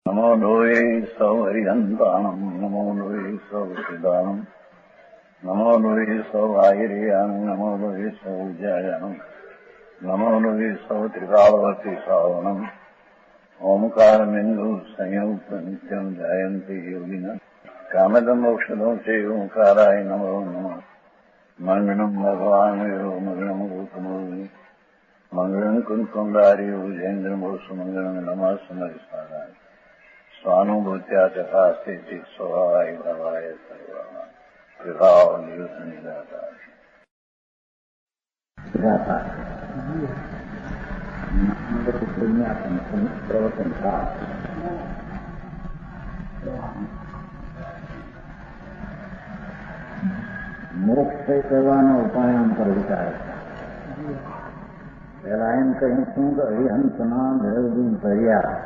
નમો લોહે સૌ હરિહંતાણમ નમો લોહે સૌ સિદાનમ નમો લોહે સૌ આયર્યાણમ નમો લોહે સૌ જયાણમ નમો લોહે સૌ ત્રિકાળવતી સાવણમ ઓમકારમિંદુ સંયુક્ત નિત્યમ જયંતિ યોગિના કામદમ મોક્ષદો છે ઓંકારાય નમો નમઃ મંગળમ ભગવાન વીરો મંગળમ ગૌતમોની મંગળમ કુંકુંડાર્યો જૈન્દ્રમોષ મંગળમ નમઃ સમરિસારાય સ્વાનુભૂત્યા ચકાસ્તે ચિત સ્વભાવાય ભાવાય સર્વા વિભાવ નિયુદ્ધ નિરાકાર પ્રવચન મોક્ષ કરવાનો ઉપાય પર વિચાર પેલા એમ કહીશું કે હરિહંસના દ્રવગુણ કર્યા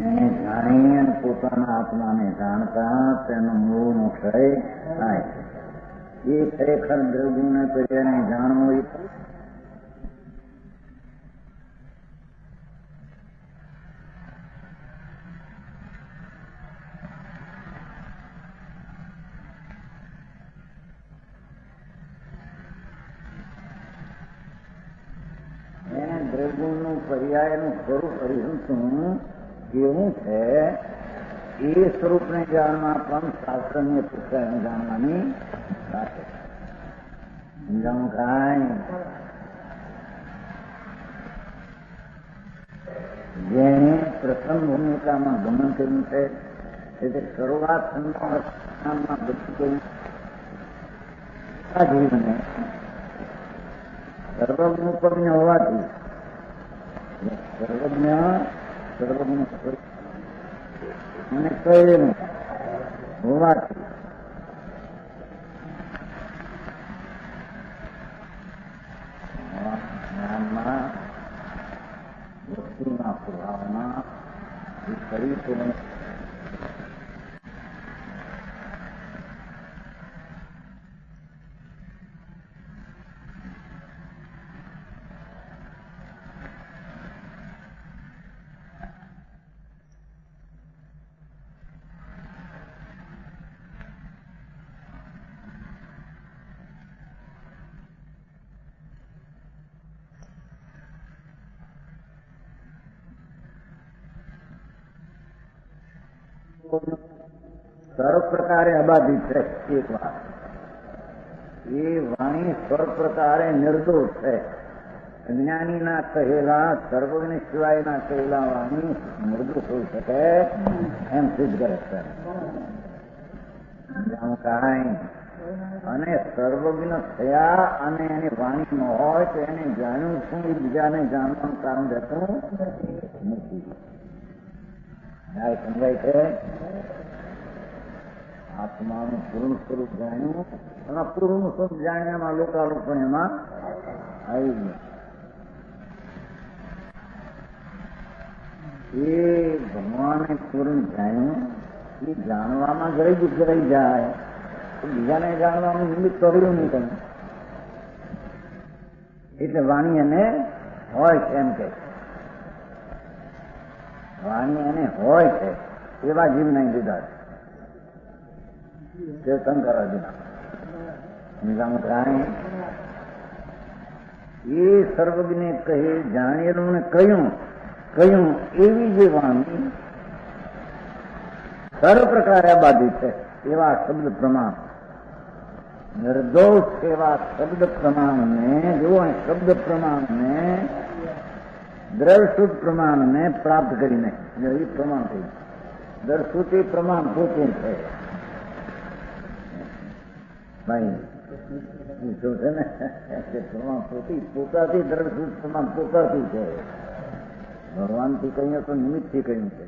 એને જાણીએ પોતાના આત્માને જાણતા તેનો મૂળનો ક્ષય થાય એ ખરેખર દ્રવગુણને કર્યાને જાણવું દ્રવગુણનું પર્યાયનું સ્વરૂપ હરિહંસનું કેવું છે એ સ્વરૂપને જાણવા પણ શાસ્ત્રને પુસ્તકને જાણવાની સાથે સમજાવું કાંઈ જેને પ્રથમ ભૂમિકામાં ગમન કર્યું છે એટલે શરૂઆત સંસ્થામાં બધું આ જીવને સર્વજ્ઞ ઉપજ્ઞ હોવાથી સર્વજ્ઞ અને કહેલું હોવાથી જ્ઞાનમાં વસ્તુના પ્રભાવમાં એ શરીર સર્વ પ્રકારે અબાધિત છે. એક વાત એ વાણી સર્વ પ્રકારે નિર્દોષ છે. અજ્ઞાનીના કહેલા સર્વજ્ઞ સિવાયના કહેલા વાણી નિર્દોષ હોઈ શકે એમ સિદ્ધ કરે છે. કાંઈ અને સર્વજ્ઞ થયા અને એની વાણીમાં હોય તો એને જાણ્યું શું એ બીજાને જાણવાનું કારણ રહેતું નથી. સમજાય છે આત્માનું પૂર્ણ સ્વરૂપ જાણ્યું અને પૂર્ણ સ્વરૂપ જાણ્યામાં લોકાલોક પણ એમાં આવી ગયા. એ ભગવાને પૂર્ણ જાણ્યું એ જાણવામાં ગઈ ગઈ જાય તો બીજાને જાણવાનું નિમિત્ત કર્યું નહીં કંઈ એટલે વાણી એને હોય છે એમ કે વાણી એને હોય છે એવા જીવ નહીં દીધા છે શંકરાજીના સમજાવું એ સર્વજ્ઞને કહે જાણેલું ને કહ્યું એવી જે વાણી સર્વ પ્રકારે બાધિત છે એવા શબ્દ પ્રમાણ નિર્દોષ એવા શબ્દ પ્રમાણને જુઓ શબ્દ પ્રમાણને દ્રવશ્રુત પ્રમાણને પ્રાપ્ત કરીને એ પ્રમાણ થયું. દ્રવશ્રુતિ પ્રમાણ પોતે છે ભાઈ શું છે ને પ્રમાણ પોતાથી દ્રવશ્રુત પ્રમાણ પોતાથી છે. ભગવાનથી કહ્યું તો નિમિત્તથી કહ્યું છે.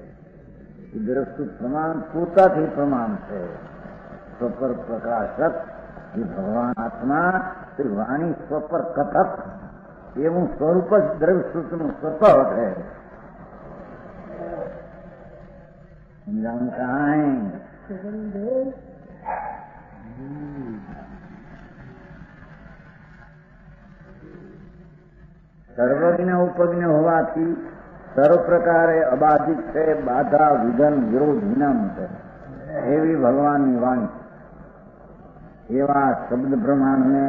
દ્રવશ્રુત પ્રમાણ પોતાથી પ્રમાણ છે. સ્વપર પ્રકાશક એ ભગવાન આત્મા તે વાણી સ્વપર કથક એવું સ્વરૂપ જ દ્રવ્યસૂત્રનું સ્વભાવ છે. સમજાવું કાંઈ સર્વજ્ઞ ઉપજ્ઞ હોવાથી સર્વ પ્રકારે અબાધિત છે, બાધા વિઘન વિરોધ વિનમ છે એવી ભગવાનની વાણી. એવા શબ્દ પ્રમાણને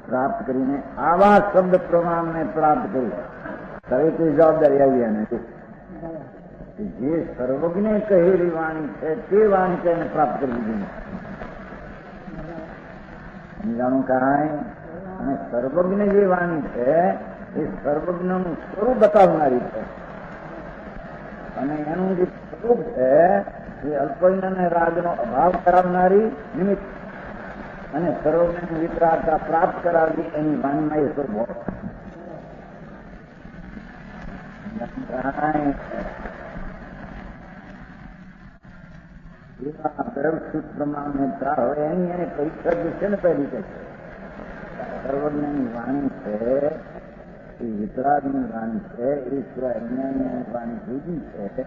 પ્રાપ્ત કરીને આવા શબ્દ પ્રમાણને પ્રાપ્ત કરી દરેક જવાબદારી આવી એને જે સર્વજ્ઞ કહેલી વાણી છે તે વાણી તેને પ્રાપ્ત કરી દીધી. સમજાણું કાંઈ? અને સર્વજ્ઞ જે વાણી છે એ સર્વજ્ઞનું સ્વરૂપ બતાવનારી છે અને એનું જે સ્વરૂપ છે એ અલ્પજ્ઞ અને રાગનો અભાવ કરાવનારી નિમિત્ત અને સર્વજ્ઞ વિતરાગતા પ્રાપ્ત કરાવી એની વાણીમાં એ સ્વરૂપ પ્રમાણે હોય એની એને પરીક્ષા જે છે ને પહેલી કે સર્વજ્ઞની વાણી છે એ વિતરાગની વાણી છે એ સિવાય અન્યની વાણી જુદી છે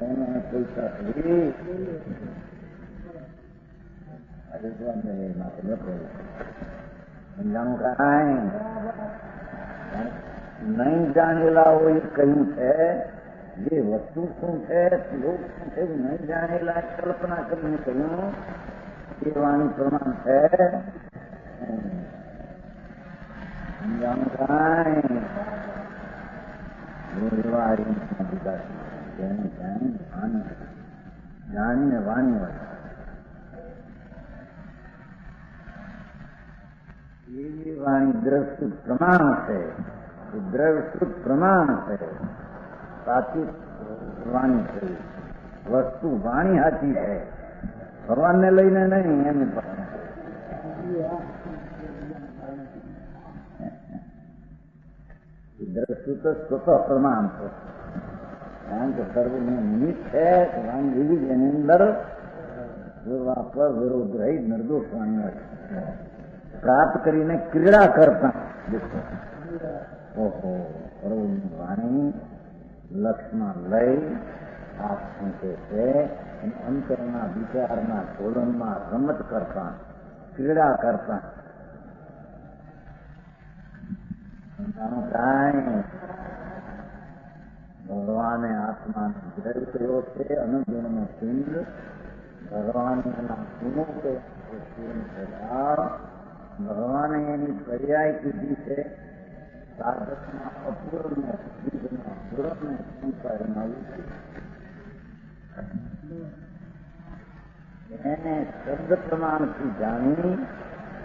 એને પરીક્ષા કરી સમજાણું કાંઈ નહીં જાણેલા હોય કહ્યું છે જે વસ્તુ શું છે લોક શું છે નહીં જાણેલા કલ્પના કરીને કહ્યું એ વાણી પ્રમાણ છે. સમજાણું કાંઈ જાણીને વાણી હોય એવી વાણી દ્રવસ્તુત પ્રમાણ છે. દ્રવસ્તુત પ્રમાણ છે, સાચી વાણી છે. વસ્તુ વાણી સાચી છે, ભગવાનને લઈને નહીં એની પાસે દ્રવસ્તુત સ્વતઃ પ્રમાણ છે. કારણ કે સર્વને નિમિત્ત છે વાણી વિવિધ એની અંદર પૂર્વાપર વિરોધ રહી નિર્દોષ વાણી હોય પ્રાપ્ત કરીને ક્રીડા કરતા. ઓહો સર્વની વાણી લક્ષમાં લઈ આપ સંકે છે અંતરના વિચારના તોલનમાં રમત કરતા ક્રીડા કરતા. કાંઈ ભગવાને આત્માને દ્રવ કર્યો છે અનુગુણનો પિંડ ભગવાન એના ગુણો કે ભગવાને એની પર્યાય કીધી છે સાધકના અપૂર્ણને જીવના પૂર્ણને સંસારમાં એને શબ્દ પ્રમાણથી જાણી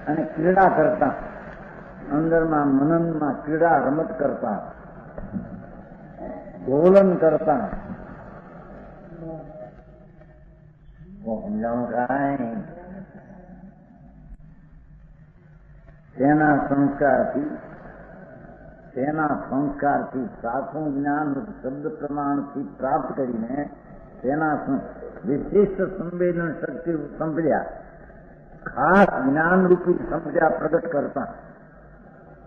અને ક્રીડા કરતા અંદરમાં મનનમાં ક્રીડા રમત કરતા દોલન કરતા. સમજાણું કાંઈ? તેના સંસ્કારથી સાચું જ્ઞાન શબ્દ પ્રમાણથી પ્રાપ્ત કરીને તેના વિશિષ્ટ સંવેદન શક્તિ સંપર્યા ખાસ જ્ઞાનરૂપી સંપર્યા પ્રગટ કરતા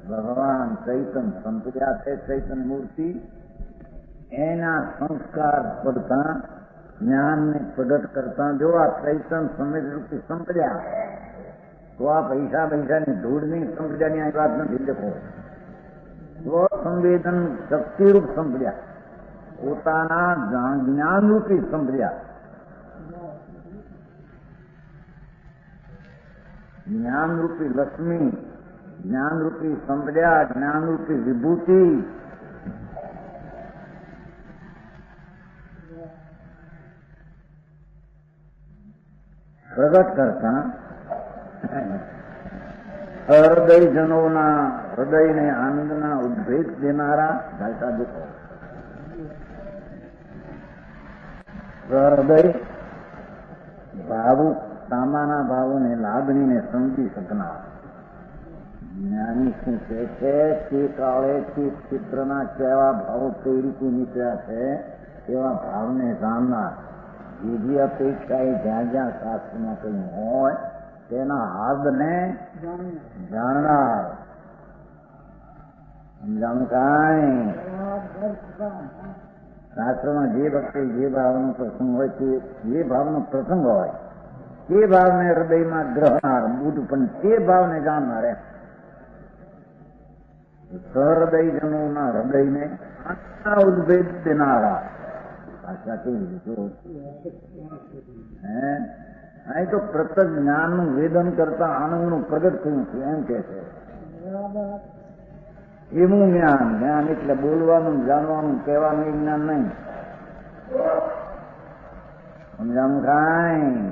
ભગવાન ચૈતન સંપર્યા છે. ચૈતન મૂર્તિ એના સંસ્કાર પડતા જ્ઞાનને પ્રગટ કરતા જો આ ચૈતન સંવેદનરૂપી સંપર્યા તો આ પૈસાની ધૂળની સંપર્યાની આ વાત નથી. દેખો સ્વસંવેદન શક્તિરૂપ સંપર્યા પોતાના જ્ઞાનરૂપી સંપર્યા જ્ઞાનરૂપી લક્ષ્મી જ્ઞાનરૂપી સંપર્યા જ્ઞાનરૂપી વિભૂતિ પ્રગટ કરતા હૃદયજનોના હૃદયને આનંદના ઉદ્ભેદ દેનારા ધાયતા દેખો હૃદય ભાવુક સામાના ભાવોને લાગણીને સમજી શકનાર જ્ઞાની શું કહે છે તે કાળેથી ચિત્રના કેવા ભાવો કઈ રીતે નીકળ્યા છે એવા ભાવને જાણનાર બીજી અપેક્ષા એ જ્યાં જ્યાં શાસ્ત્રમાં કહ્યું હોય તેના હાર્દને જાણનાર. સમજાણું કાંઈ? શાસ્ત્રમાં જે વખતે જે ભાવનો પ્રસંગ હોય તે જે ભાવનો પ્રસંગ હોય તે ભાવને હૃદયમાં ગ્રહનાર બુદ્ધ પણ તે ભાવને જાણનાર એમ સહૃદયજનોના હૃદયને ઉદ્ભેદ દેનારા. ભાષા કેવી રીતે હે? અહીં તો પ્રત્યક્ષ જ્ઞાનનું વેદન કરતા આનંદનું પ્રગટ થયું છે એમ કે છે. એવું જ્ઞાન, જ્ઞાન એટલે બોલવાનું, જાણવાનું, કહેવાનું એ જ્ઞાન નહીં. સમજાવું કાંઈ?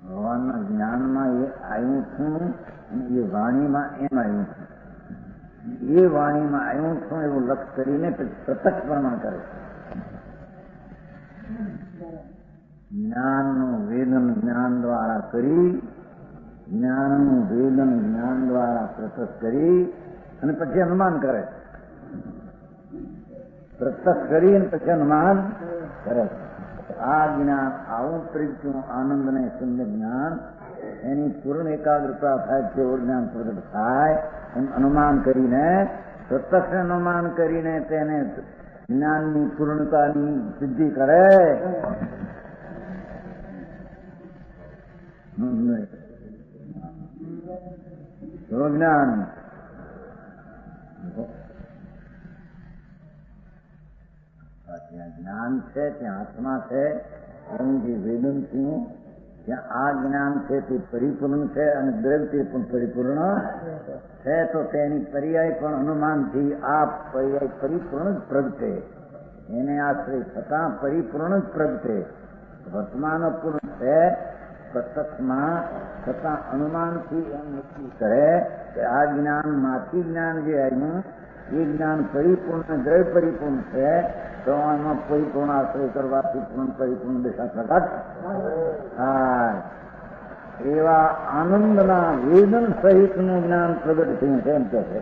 ભગવાનના જ્ઞાનમાં એ આવ્યું છું અને એ વાણીમાં એમ આવ્યું છું. એ વાણીમાં આવ્યું છું એવું લક્ષ કરીને પ્રત્યક્ષ પ્રમાણ કરે છે. જ્ઞાનનું વેદન જ્ઞાન દ્વારા કરી, જ્ઞાનનું વેદન જ્ઞાન દ્વારા પ્રત્યક્ષ કરી અને પછી અનુમાન કરે છે. પ્રત્યક્ષ કરી અને પછી અનુમાન કરે છે. આ જ્ઞાન આવું પ્રગટ્યું આનંદને શૂન્ય જ્ઞાન, એની પૂર્ણ એકાગ્રતા થાય છે, જ્ઞાન પ્રગટ થાય એમ અનુમાન કરીને, પ્રત્યક્ષ અનુમાન કરીને તેને જ્ઞાનની પૂર્ણતાની સિદ્ધિ કરે. જ્ઞાન ત્યાં જ્ઞાન છે, ત્યાં આત્મા છે, એનું જે વેદન થયું ત્યાં આ જ્ઞાન છે તે પરિપૂર્ણ છે અને દ્રવ્ય પણ પરિપૂર્ણ છે. તો તેની પર્યાય પણ અનુમાનથી આ પર્યાય પરિપૂર્ણ જ પ્રગટે, એને આશ્રય થતાં પરિપૂર્ણ જ પ્રગટે. વર્તમાન પૂર્ણ છે, પ્રત્યક્ષમાં છતાં અનુમાનથી એમ નક્કી કરે કે આ જ્ઞાનમાંથી જ્ઞાન જે આવ્યું એ જ્ઞાન પરિપૂર્ણ દ્રવ્ય પરિપૂર્ણ છે. તો એમાં પરિપૂર્ણ આશ્રય કરવાથી પૂર્ણ પરિપૂર્ણ દિશા પ્રગટ થાય. એવા આનંદના વેદન સહિતનું જ્ઞાન પ્રગટ થયું છે એમ કે છે.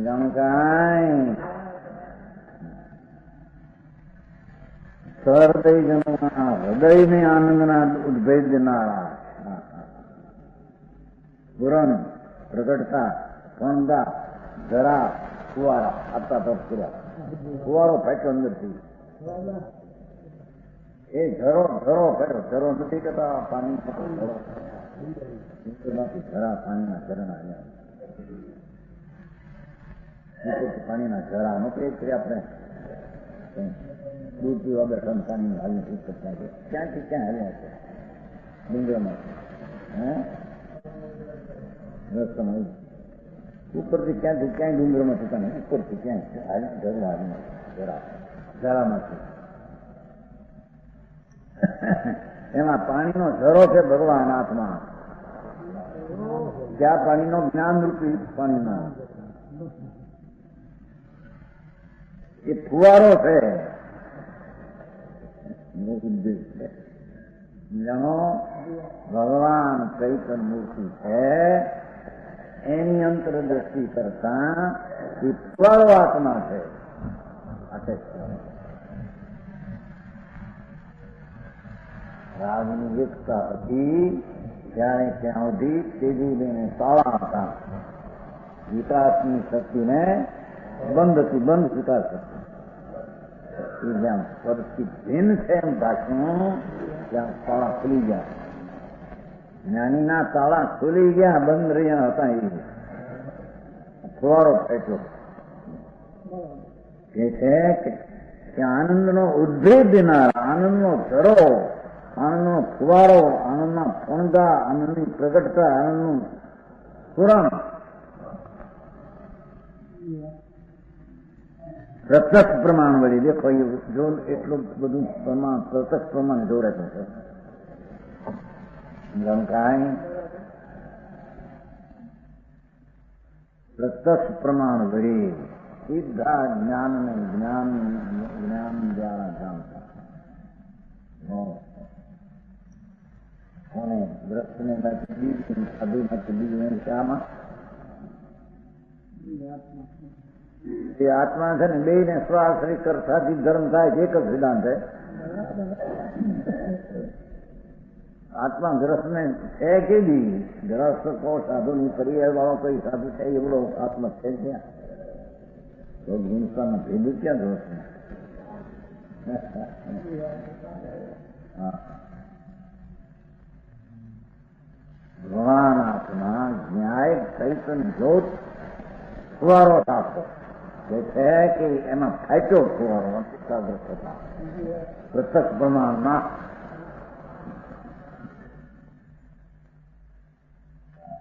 જાણું કાંઈ સહૃદયજનોના હૃદયને આનંદના ઉદ્ભેદ દેનારા પુરણ પ્રગટતા પણદા જરા ફુવારા આપતા તપ કર્યા. ફુવારો ફેંક્યો અંદરથી. એ ઝરો ફેંક્યો. ઝરો નથી કહેતા પાણી જરા પાણીના ઝરણા આવ્યા. પાણીના ઝરા નોકરી કરી આપણે દૂધ પીવા બેઠા પાણી હાલી કરતા છે. ક્યાંથી ક્યાં હાલ્યા છે ડુંગરમાં રસ્તામાં ઉપરથી ક્યાંથી ક્યાંય ડુંગરમાં થતા ને ઉપરથી ક્યાંય ઝરામાંથી એમાં પાણીનો ઝરો છે ભગવાન આત્મા. જ્યાં પાણીનો જ્ઞાન રૂપી પાણીનો એ ફુવારો છે. જાણો ભગવાન ચૈતન્ય મૂર્તિ છે, એની અંતરદ્રષ્ટિ કરતા એ ફુવારો આત્મા છે. રાજની એકતા હતી ત્યારે ત્યાં સુધી તેજીને તાળા હતા. વિકાસની શક્તિને બંધ હતી, બંધ વિકાસ શક્તિ. જ્યાં પરથી ભિન્ન છે એમ ભાષણ ત્યાં તાળા ખુલી ગયા. જ્ઞાનીના તાળા ખુલી ગયા, બંધ રહ્યા હતા. એ ફુવારો ફેંક્યો કે છે કે આનંદનો ઉદ્ભેદ દેનારા, આનંદનો ઝરો, આનંદનો ફુવારો, આનંદના ફણદા, આનંદની પ્રગટતા, આનંદનું પુરાણ પ્રત્યક્ષ પ્રમાણ વળી. દેખો જો એટલું બધું પ્રમાણ પ્રત્યક્ષ પ્રમાણ જોડાતું છે. કાંઈ પ્રત્યક્ષ પ્રમાણ વળી સીધા જ્ઞાનને જ્ઞાન દ્વારા જાણતા. અને દ્રષ્ટને બીજું સાધુ નથી બીજું શામાં એ આત્મા છે ને બે ને સ્વાશ્રી કરતાથી ધર્મ થાય છે. એક જ સિદ્ધાંત છે. આત્મા ગ્રસ્તને છે કે બી ગ્રસ્ત કો સાધુ ની પરિવાર વાળો કોઈ સાધુ છે એવડો આત્મા છે ક્યાં? તો ગુણસ્તાનો ભેદું ક્યાં ગ્રસ્ત ભવાનાથના ન્યાય ચૈતન જ્યોત ફુવારો થતો જે છે કે એમાં ફાટ્યો ફુવારો એકાગ્ર થતા પ્રત્યક્ષ પ્રમાણમાં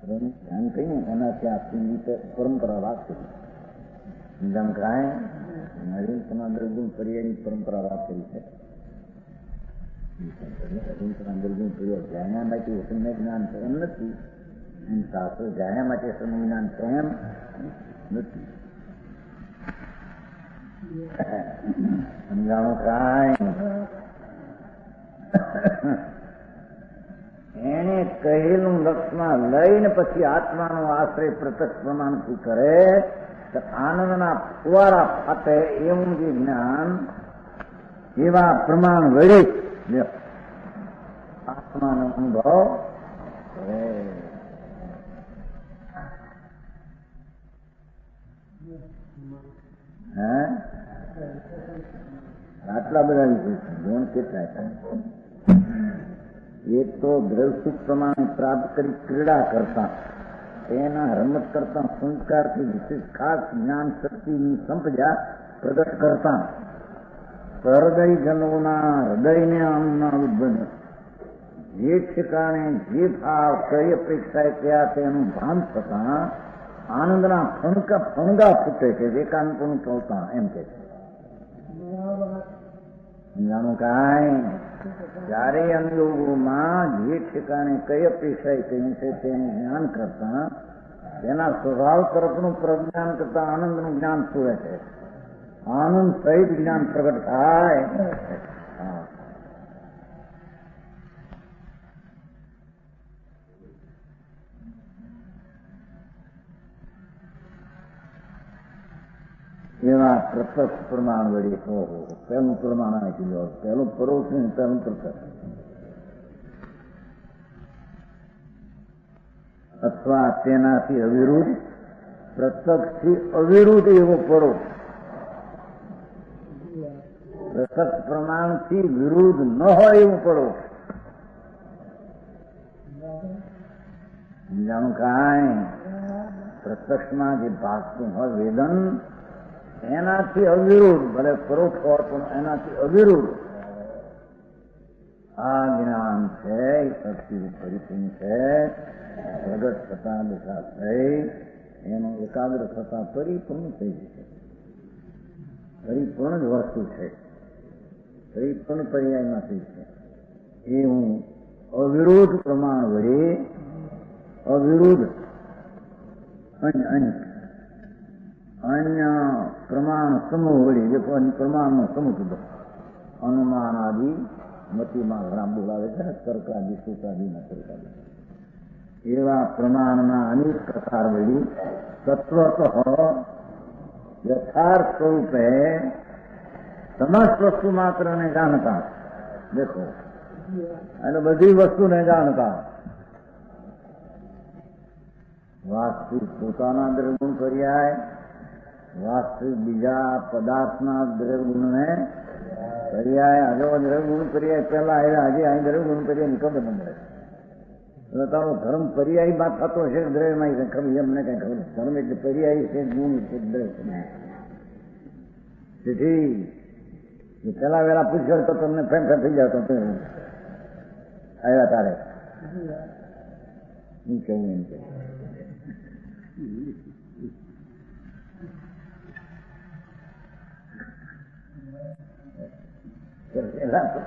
ધ્યાન કહીને એનાથી આ સંગીત પરંપરા રાખેલી જેમ કાંઈ નરેન્દ્રના દર્ગુણ પર્યાયની પરંપરા રાખેલી છે. નરેન્દ્રના દર્ગુણ પર્યાય જાણ્યા માટે સમ્ય જ્ઞાન છે એમ નથી, એમ શાસ્ત્ર જાણ્યા માટે સમ્ય જ્ઞાન છે એમ નથી. સમજાણું કાંઈ એને કહેલું લક્ષમાં લઈને પછી આત્માનો આશ્રય પ્રત્યક્ષ પ્રમાણ શું કરે તો આનંદના ફુવારા ફાટે એવું જે જ્ઞાન એવા પ્રમાણ વળી આત્માનો અનુભવ કરે. આટલા બધા ગુણ કેટલા થાય? એક તો દ્રવસુખ પ્રમાણે પ્રાપ્ત કરી ક્રીડા કરતા તેના રમત કરતા સંસ્કારથી વિશેષ ખાસ જ્ઞાન શક્તિની સંપજા પ્રગટ કરતા હૃદયજનોના હૃદયને આમના ઉદ્બન જે ઠેકાણે જે ભાવ કઈ અપેક્ષાએ ત્યાં તેનું ભાન થતા આનંદના ફણગા ફૂટે છે. એકાંતનું ચોતા એમ કે છે. જાણું કાંઈ જ્યારે અનુયોગોમાં જે ઠેકાણે કઈ અપેક્ષાએ કહ્યું છે તેનું જ્ઞાન કરતા તેના સ્વભાવ તરફનું પ્રજ્ઞાન કરતા આનંદનું જ્ઞાન પૂરે છે. આનંદ સહિત જ્ઞાન પ્રગટ થાય. એવા પ્રત્યક્ષ પ્રમાણ વળી પહેલું પ્રમાણ આપી દો. પહેલું પરોક્ષ ને પહેલું પ્રત્યક્ષ, અથવા તેનાથી અવિરુદ્ધ પ્રત્યક્ષથી અવિરુદ્ધ એવો પરોક્ષ. પ્રત્યક્ષ પ્રમાણથી વિરુદ્ધ ન હોય એવું પરોક્ષ. જાણું કાંઈ પ્રત્યક્ષમાં જે ભાગતું હોય વેદન એનાથી અવિરુદ્ધ, ભલે પરોક્ષ હોય પણ એનાથી અવિરુદ્ધ આ જ્ઞાન છે. એ શક્તિ પરિપૂર્ણ છે. પ્રગટ થતા દશા થઈ એનો એકાગ્ર થતા પરિપૂર્ણ થઈ જશે. પરિપૂર્ણ જ વસ્તુ છે, પરિપૂર્ણ પર્યાયમાંથી છે. એ હું અવિરુદ્ધ પ્રમાણ વડે અવિરુદ્ધ અન્ય પ્રમાણ સમૂહ વળી જે પ્રમાણનો સમૂહ કીધો અનુમાન આદિ મતીમાં ઘણા બોલાવે છે ને, તર્કાદી સુતાદીના તર્કાદી એવા પ્રમાણના અનેક પ્રકાર વળી તત્વત યથાર્થ સ્વરૂપે સમસ્ત વસ્તુ માત્રને જાણતા. દેખો અને બધી વસ્તુને જાણતા. વાસ્તવિક પોતાના દ્રવ્યગુણ પર્યાય, વાસ્તવિક બીજા પદાર્થના દ્રવ્યગુણને પર્યાય. હજુ દ્રવ્યગુણ પર્યાય પહેલા આવ્યા, હજી અહીં દ્રવ્યગુણ પર્યાયની ખબર ન મળે. એટલે તારો ધર્મ પર્યાયમાં થતો છે, દ્રવ્યમાં ખબર એમને કઈ ખબર. ધર્મ એટલે પર્યાય છે, ગુણ છે, દ્રવ્ય. તેથી પેલા વેલા પૂછ્યો તો તમને ફેંફા થઈ જાવ તો આવ્યા તારે હું કહ્યું એમ કે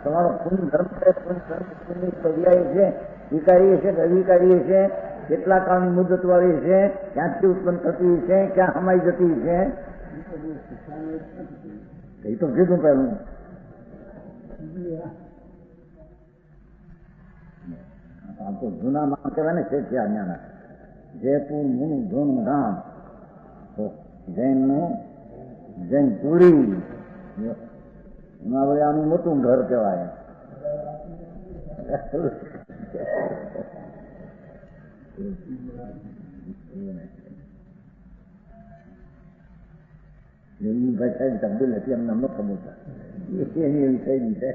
તમારો પૂર્ણ ધર્મ છે, પર્યાય છે, સ્વીકારીએ છે કે અધિકારીએ છે, કેટલા કાળની મુદત વાળી છે, ક્યાંથી ઉત્પન્ન થતી છે, ક્યાં હમાઈ જતી છે, એ તો કીધું પહેલું. આ તો જૂના માં કહેવાય ને છે જ્ઞાન. જયપુર મુન ધૂન ધામ જૈનપુરી એમાં વળી આનું મોટું ઘર કહેવાય. એમની ભાષા તબદીલ નથી, અમને ન ખબર એની એવી થઈ છે.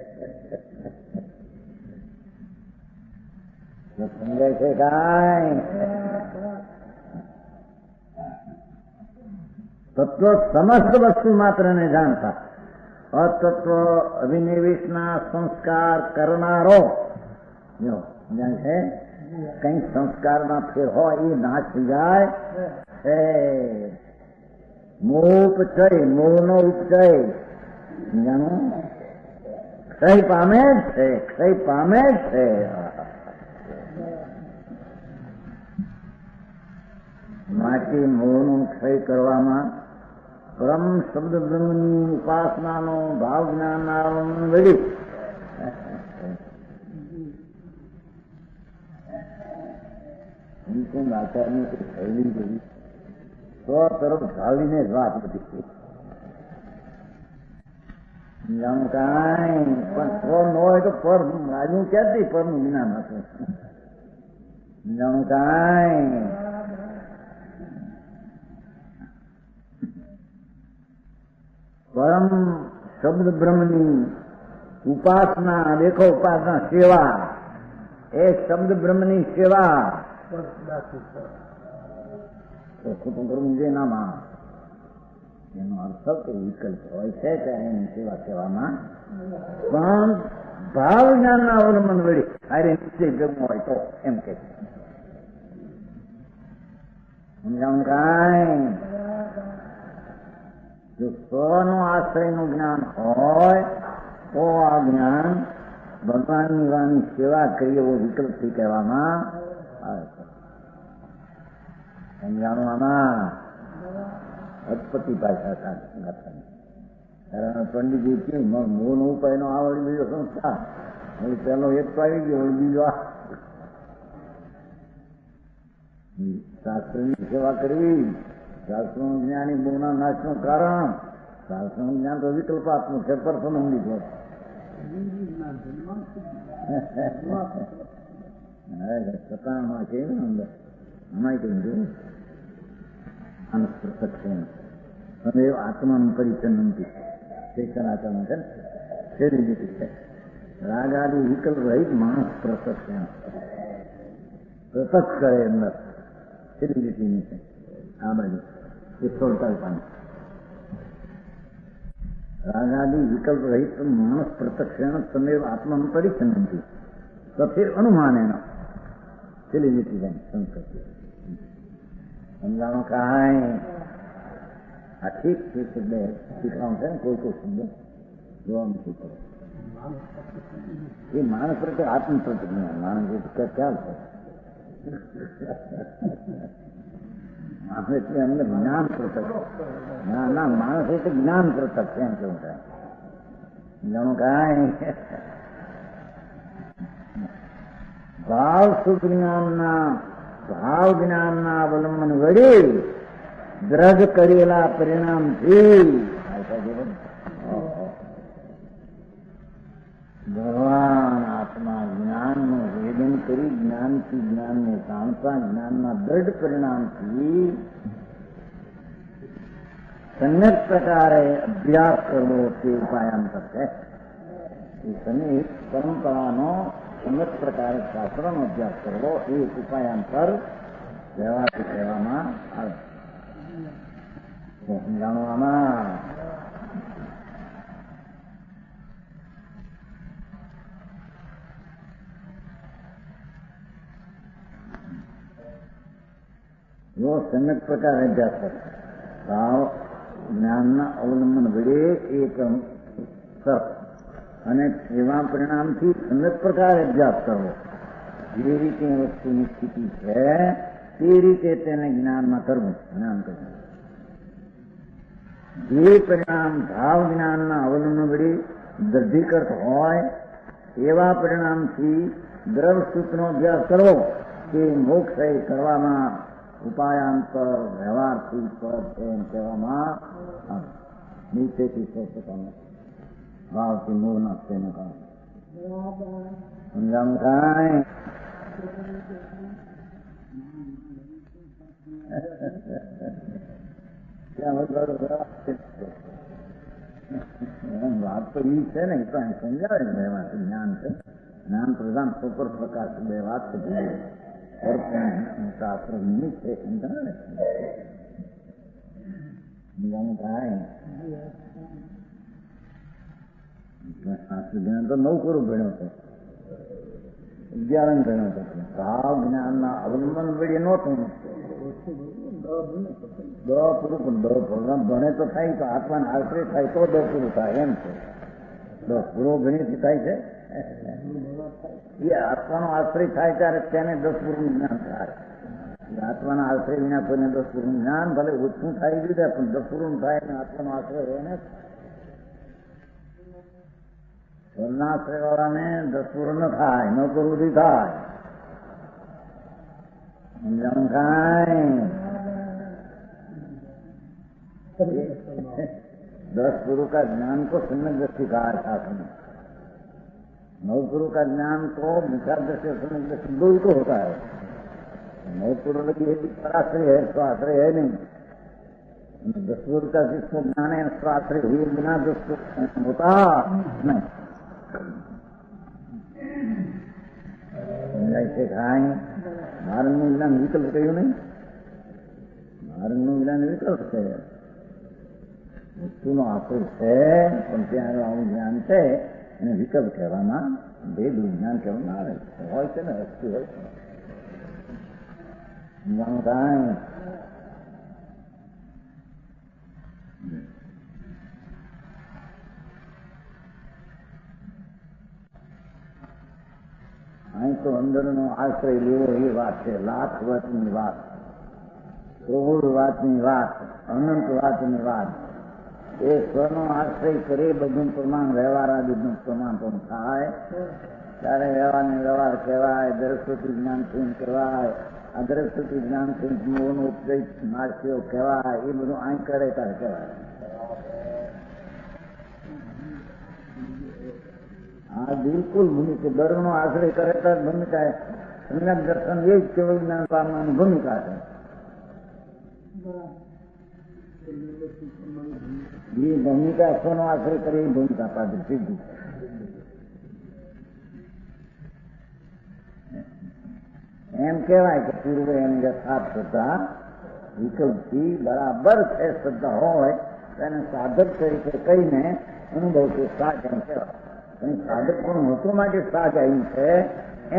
સમજાય છે કાંઈ? તત્વ સમસ્ત વસ્તુ માત્ર ને જાણતા, અતત્વ અભિનિવેશના સંસ્કાર કરનારો જાણે છે. કઈ સંસ્કારમાં ફેર હોય એ નાશ થઈ જાય છે. મોપચય, મોહનો ઉપચય જાણો ક્ષય પામે જ છે, ક્ષય પામે જ છે. માટે મોહનો ક્ષય કરવામાં પરમ શબ્દ બ્રહ્મની ઉપાસનાનો ભાવ જ્ઞાન વળી આચારની થયેલી ગઈ સો તરફ ઢાળીને જ વાત બધી જાણું કાંઈ પણ સ્વ ન હોય તો પર આજુ ક્યાંથી પરનું જ્ઞાન હતું? જાણું કાંઈ પરમ શબ્દ બ્રહ્મની ઉપાસના, દેખો ઉપાસના સેવા, એ શબ્દ બ્રહ્મની સેવા ખોટું કરવું જોઈએ નામાં. એનો અર્થ કે વિકલ્પ હોય છે ત્યારે એની સેવા કહેવામાં, પણ ભાવ જ્ઞાનના અવલંબન વળી અરે નિશ્ચય જગવું હોય તો એમ કે સમજાવું કાંઈ? જો સ્વનો આશ્રયનું જ્ઞાન હોય તો આ જ્ઞાન ભગવાનની વાણી સેવા કરી એવો વિકલ્પથી કહેવામાં આવે છે. સમજાણું આમાં અટપટી ભાષા સાથે પંડિતજી કેમ મોહન ઉપાય નો આવડી બીજો સંસ્થા હવે પેલો એક તો આવી ગયો બીજો શાસ્ત્રની સેવા કરવી. શાસ્ત્રનું જ્ઞાન એ મોહના નાશનું કારણ. શાસ્ત્રનું જ્ઞાન તો વિકલ્પાત્મક છે, પરસનંદી છે. સતામાં છે ને અંદર અમાય કહ્યું માણસ પ્રત્યક્ષ અને આત્માનું પરિચન નથી ચેતનાચરણ છે ને શેરી રીતે છે. રાગાદી વિકલ્પ રહિત માણસ પ્રત્યક્ષ પ્રત્યક્ષ કરે અંદર શેરી રીતની છે. આ બાજુ 148 રાગાદી વિકલ્પ રહિત માણસ પ્રત્યક્ષ તમેવ આત્માનું પરિચન નથી તો ફિર અનુમાન એનો શેરી રીતે જાય સંસ્કૃતિ સમજાણો કાંઈ? આ ઠીક છે કે બે શીખવાનું છે ને કોઈ કોઈ સમજો જોવાનું શીખવું એ માણસ પ્રત્યે આત્મ પ્રતિજ્ઞા માણસ ક્યાં છે? માણસ એટલે અંદર જ્ઞાન પ્રત્યક્ષ. ના ના, માણસ એટલે જ્ઞાન પ્રત્યક્ષ એમ કેવું થાય. જાણો કાંઈ? ભાવ સુખ જ્ઞાનના ભાવ જ્ઞાનના અવલંબન વળી દ્રઢ કરેલા પરિણામથી ભગવાન આત્મા જ્ઞાનનું વેદન કરી જ્ઞાનથી જ્ઞાનને જાણતા જ્ઞાનના દ્રઢ પરિણામથી સમ્યક પ્રકારે અભ્યાસ કરવો તે ઉપાયાંતર છે. એ સમ્યક પરંપરાનો સમ્યક પ્રકારે શાસ્ત્રનો અભ્યાસ કરવો એ ઉપાયાંતર કહેવાથી કહેવામાં આવે. સમજાણવામાં જો સમ્યક પ્રકારે અભ્યાસ કરે ભાવ જ્ઞાનના અવલંબન વડે એક સર અને એવા પરિણામથી સમ્યક પ્રકારે અભ્યાસ કરવો. જે રીતે વસ્તુની સ્થિતિ છે તે રીતે તેને જ્ઞાનમાં કરવું. જ્ઞાન કરવું જે પરિણામ ભાવ જ્ઞાનના અવલંબન વડે દૃઢીકૃત હોય એવા પરિણામથી દ્રઢ સૂત્રનો અભ્યાસ કરવો તે મોક્ષ કરવામાં ઉપાયાંતર વ્યવહારથી પદ એમ કહેવામાં આવે. નીચેથી પોતાને ભાવથી મોહના તેને કારણે સમજાણું કાંઈ? વાત તો એ છે ને તો સમજાવે ને એમાંથી જ્ઞાન છે જ્ઞાન પ્રધાન સુપર પ્રકાશ બે વાત છે. શાસ્ત્ર નિમિત્ત છે એમ ને થાય શાસ્ત્ર જ્ઞાન તો 9 કરોડ ભણ્યો હતો, 11 ભણ્યો હતો. ભાવ જ્ઞાનના અવલંબન વડે નહોતું. પૂરું પ્રોગ્રામ ભણે તો થાય તો આત્માને આશ્રય થાય તો પૂરું થાય એમ છે. પૂરો ભણીથી થાય છે એ આત્માનો આશ્રય થાય ત્યારે તેને 10 પૂરું જ્ઞાન થાય. આત્માના આશ્રય વિના કોઈને 10 પૂરું જ્ઞાન ભલે ઓછું થાય દીધા પણ 10 પૂરું થાય ને આત્માનો આશ્રય રહે ને. સ્વર્ણાશ્રય વાળાને 10 પૂરું ન થાય, ન પૂરું થાય. સમજાણું કાંઈ 10 गुरु का ज्ञान को सम्यक दृष्टि कहा है शास्त्र में. 9 गुरु का ज्ञान तो विचार दृष्टि और सम्यक दृष्टि दो ही तो होता है. 9 गुरु ये भी पराश्रय है, स्वाश्रय है नहीं. 10 गुरु का जिसको ज्ञान है स्वाश्रय हुए बिना जिसको होता नहीं. ऐसे खाएं માર્ગ નું જ્ઞાન વિકલ્પ કહ્યું નહીં. માર્ગ નું જ્ઞાન વિકલ્પ છે. વસ્તુનો આકૃત છે પણ ત્યાં આવું જ્ઞાન છે એને વિકલ્પ કહેવામાં ભેદ વિજ્ઞાન કહેવામાં આવે હોય છે ને વસ્તુ હોય છે. કાંઈ અહીં તો અંદરનો આશ્રય લેવો એ વાત છે. લાખ વાતની વાત, કરોડ વાતની વાત, અનંત વાતની વાત. એ સ્વનો આશ્રય કરે બધું પ્રમાણ વ્યવહાર આદિનું પ્રમાણ પણ થાય ત્યારે વ્યવહારને વ્યવહાર કહેવાય. દ્રષ્ટિ જ્ઞાનથી કહેવાય. આ દ્રષ્ટિ જ્ઞાનથી મોહનો ઉપદેશ માર્ગ્યો કહેવાય. એ બધું અહીં કરે ત્યારે કહેવાય. આ બિલકુલ ભૂમિકા દરનો આશ્રય કરે તો ભૂમિકા સંજ્ઞાન દર્શન એ જ કેવળ જ્ઞાન પામવાની ભૂમિકા છે. એ ભૂમિકા સ્વનો આશ્રય કરે એ ભૂમિકા પાત્ર સીધી. એમ કહેવાય કે પૂર્વે એની યથાર્થ શ્રદ્ધા વિકલ્પથી બરાબર છે. શ્રદ્ધા હોય તેને સાધક તરીકે કહીને અનુભવ કે સાચ એમ કહેવાય. સાધક પણ હોતું માટે સાચ આવ્યું છે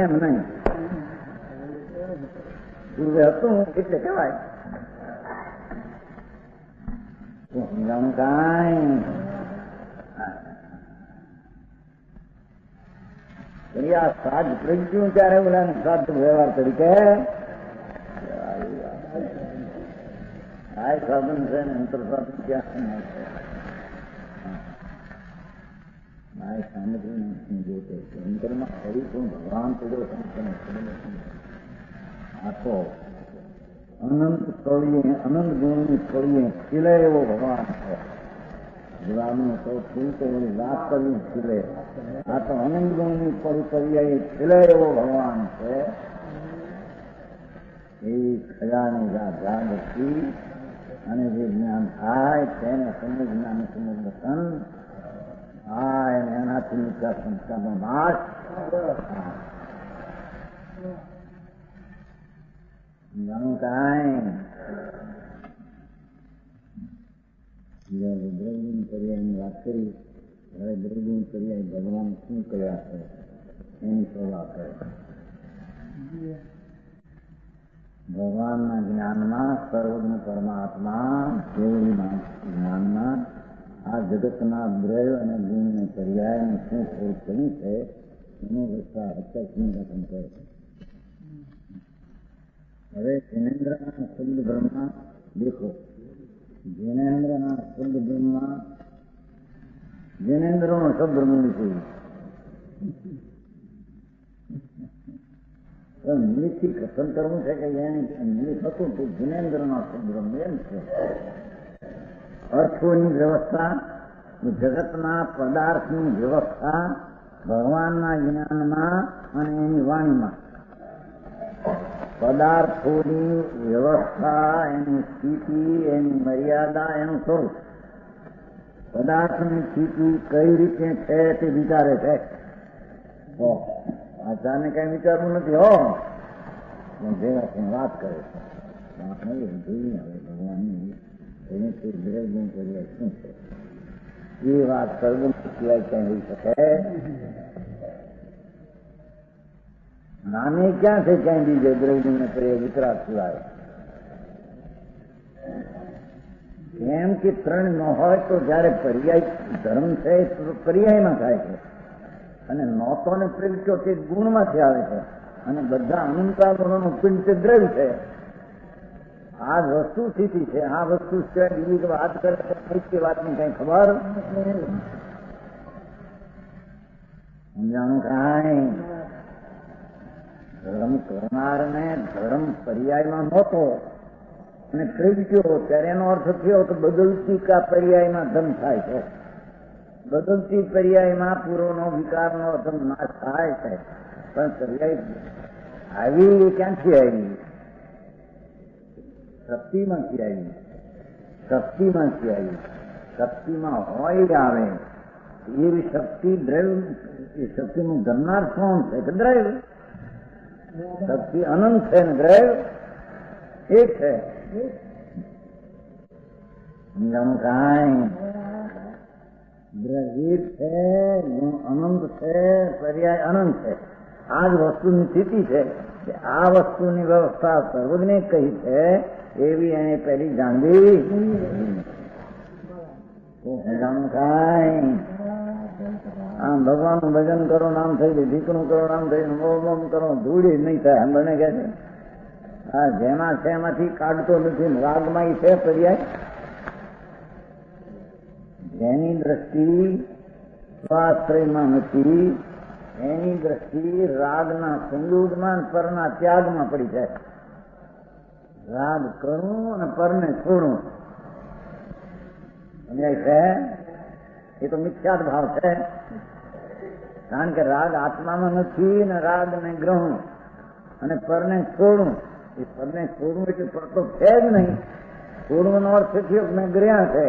એમ નહીં. પૂર્વે હતું એટલે કહેવાય. સમજાણું કાંઈ આ સાજ પ્રજ્ઞું ત્યારે ઓલા સાધ વ્યવહાર તરીકે આ સાધન છે ને અંતર સાધન ક્યાં સામગ્રી જોતે અંતરમાં હરી પણ ભગવાન પડ્યો આખો અનંત સ્થળીએ અનંત ગુણની સ્થળીએ ખીલે એવો ભગવાન છે. ગુલાબનો સૌ ખીલતો એની વાત કરવી ખીલે. આ તો અનંત ગુણની પરિચર્યા ખીલે એવો ભગવાન છે. એ ખજાની જાગૃતિ અને જે જ્ઞાન થાય તેને સમજ જ્ઞાન સમજ દર્શન થાય અને એનાથી નીચા સંસ્કારનો નાશ. જાણું કાંઈ દ્રવ્યગુણ પર્યાયની વાત કરી. હવે દ્રવ્યગુણ પર્યાય ભગવાન શું કર્યા છે એની સલાહ કરે. ભગવાનના જ્ઞાનમાં સર્વજ્ઞ પરમાત્મા કેવળીના જ્ઞાનમાં આ જગતના દ્રવ્ય અને ગુણને પર્યાયને શું ખોટ કરી છે એનો વિસ્તાર અત્યાર ચિંતન કરે છે. હવે જૈનેન્દ્રના શબ્દ બ્રહ્મા દેખો. જૈનેન્દ્રના શબ્દ બ્રહ્મા જૈનેન્દ્રનો શબ્દ બ્રહ્મ છે. નિમિત્તથી કથન કરવું છે કે નિમિત્ત હતું તો જૈનેન્દ્રના શબ્દ બ્રહ્મ એમ છે. અર્થોની વ્યવસ્થા, જગતના પદાર્થની વ્યવસ્થા ભગવાનના જ્ઞાનમાં અને એની વાણીમાં. પદાર્થોની વ્યવસ્થા, એની સ્થિતિ, એની મર્યાદા, એનું સ્વરૂપ. પદાર્થની સ્થિતિ કઈ રીતે છે તે વિચારે છે. આચારને કઈ વિચારવું નથી હો, ભેગા થઈને વાત કરે છે. જોઈએ હવે ભગવાનની એને દ્રવ્ય કરીએ શું છે એ વાત સર્વન સિવાય ક્યાં હોઈ શકે? નામે ક્યાં છે ક્યાંય બીજે દ્રવ્ય કરીએ વિકરાટ સિવાય? કેમ કે ત્રણ ન હોય તો જયારે પર્યાય ધર્મ છે તો પર્યાયમાં થાય છે, અને નહોતો ને પ્રગટ્યો તે ગુણમાંથી આવે છે, અને બધા અનંતા ગુણોનું પિંડ તે દ્રવ્ય છે. આ વસ્તુ સ્થિતિ છે. આ વસ્તુ સિવાય બીજી વાત કરે છે વાતની કઈ ખબર સમજાણું? કાંઈ ધર્મ કરનારને ધર્મ પર્યાયમાં નહોતો અને પ્રગટ્યો ત્યારે એનો અર્થ થયો કે બદલતી કા પર્યાયમાં ધર્મ થાય છે. બદલતી પર્યાયમાં પૂર્વનો વિકારનો ધર્મ નાશ થાય છે. પણ પર્યાય આવી ક્યાંથી આવી? શક્તિમાંથી આવી. શક્તિમાંથી આવી. શક્તિમાં હોય આવે એવી શક્તિ દ્રવ્ય. એ શક્તિનું ધરનાર કોણ છે કે દ્રવ્ય? શક્તિ અનંત છે ને દ્રવ્ય એક છે. સમજાણું? કાંઈ દ્રવ્ય છે, અનંત છે, પર્યાય અનંત છે. આ જ વસ્તુની સ્થિતિ છે કે આ વસ્તુની વ્યવસ્થા સર્વજ્ઞે કહી છે એવી એને પહેલી જાણવી. સમજાણું? કાંઈ આમ ભગવાનનું ભજન કરો નામ થઈ ગયું, દીકરું કરો નામ થઈ ગયું, ઓમ કરો ધૂળી નહીં થાય. મને કહે છે હા જેમાં છે એમાંથી કાઢતો નથી. રાગમાં એ છે પર્યાય. જેની દ્રષ્ટિ સ્વાશ્રયમાં નથી એની દ્રષ્ટિ રાગના સંયોગમાં પરના ત્યાગમાં પડી જાય. રાગ કરું અને પરને છોડું છે એ તો મિથ્યાત ભાવ છે. કારણ કે રાગ આત્મામાં નથી ને રાગ ને ગ્રહણ અને પરને છોડું. એ પરને છોડવું એટલે પર તો છે જ નહીં. છોડવાનો અર્થ થયો મેં ગ્રહ્યા છે.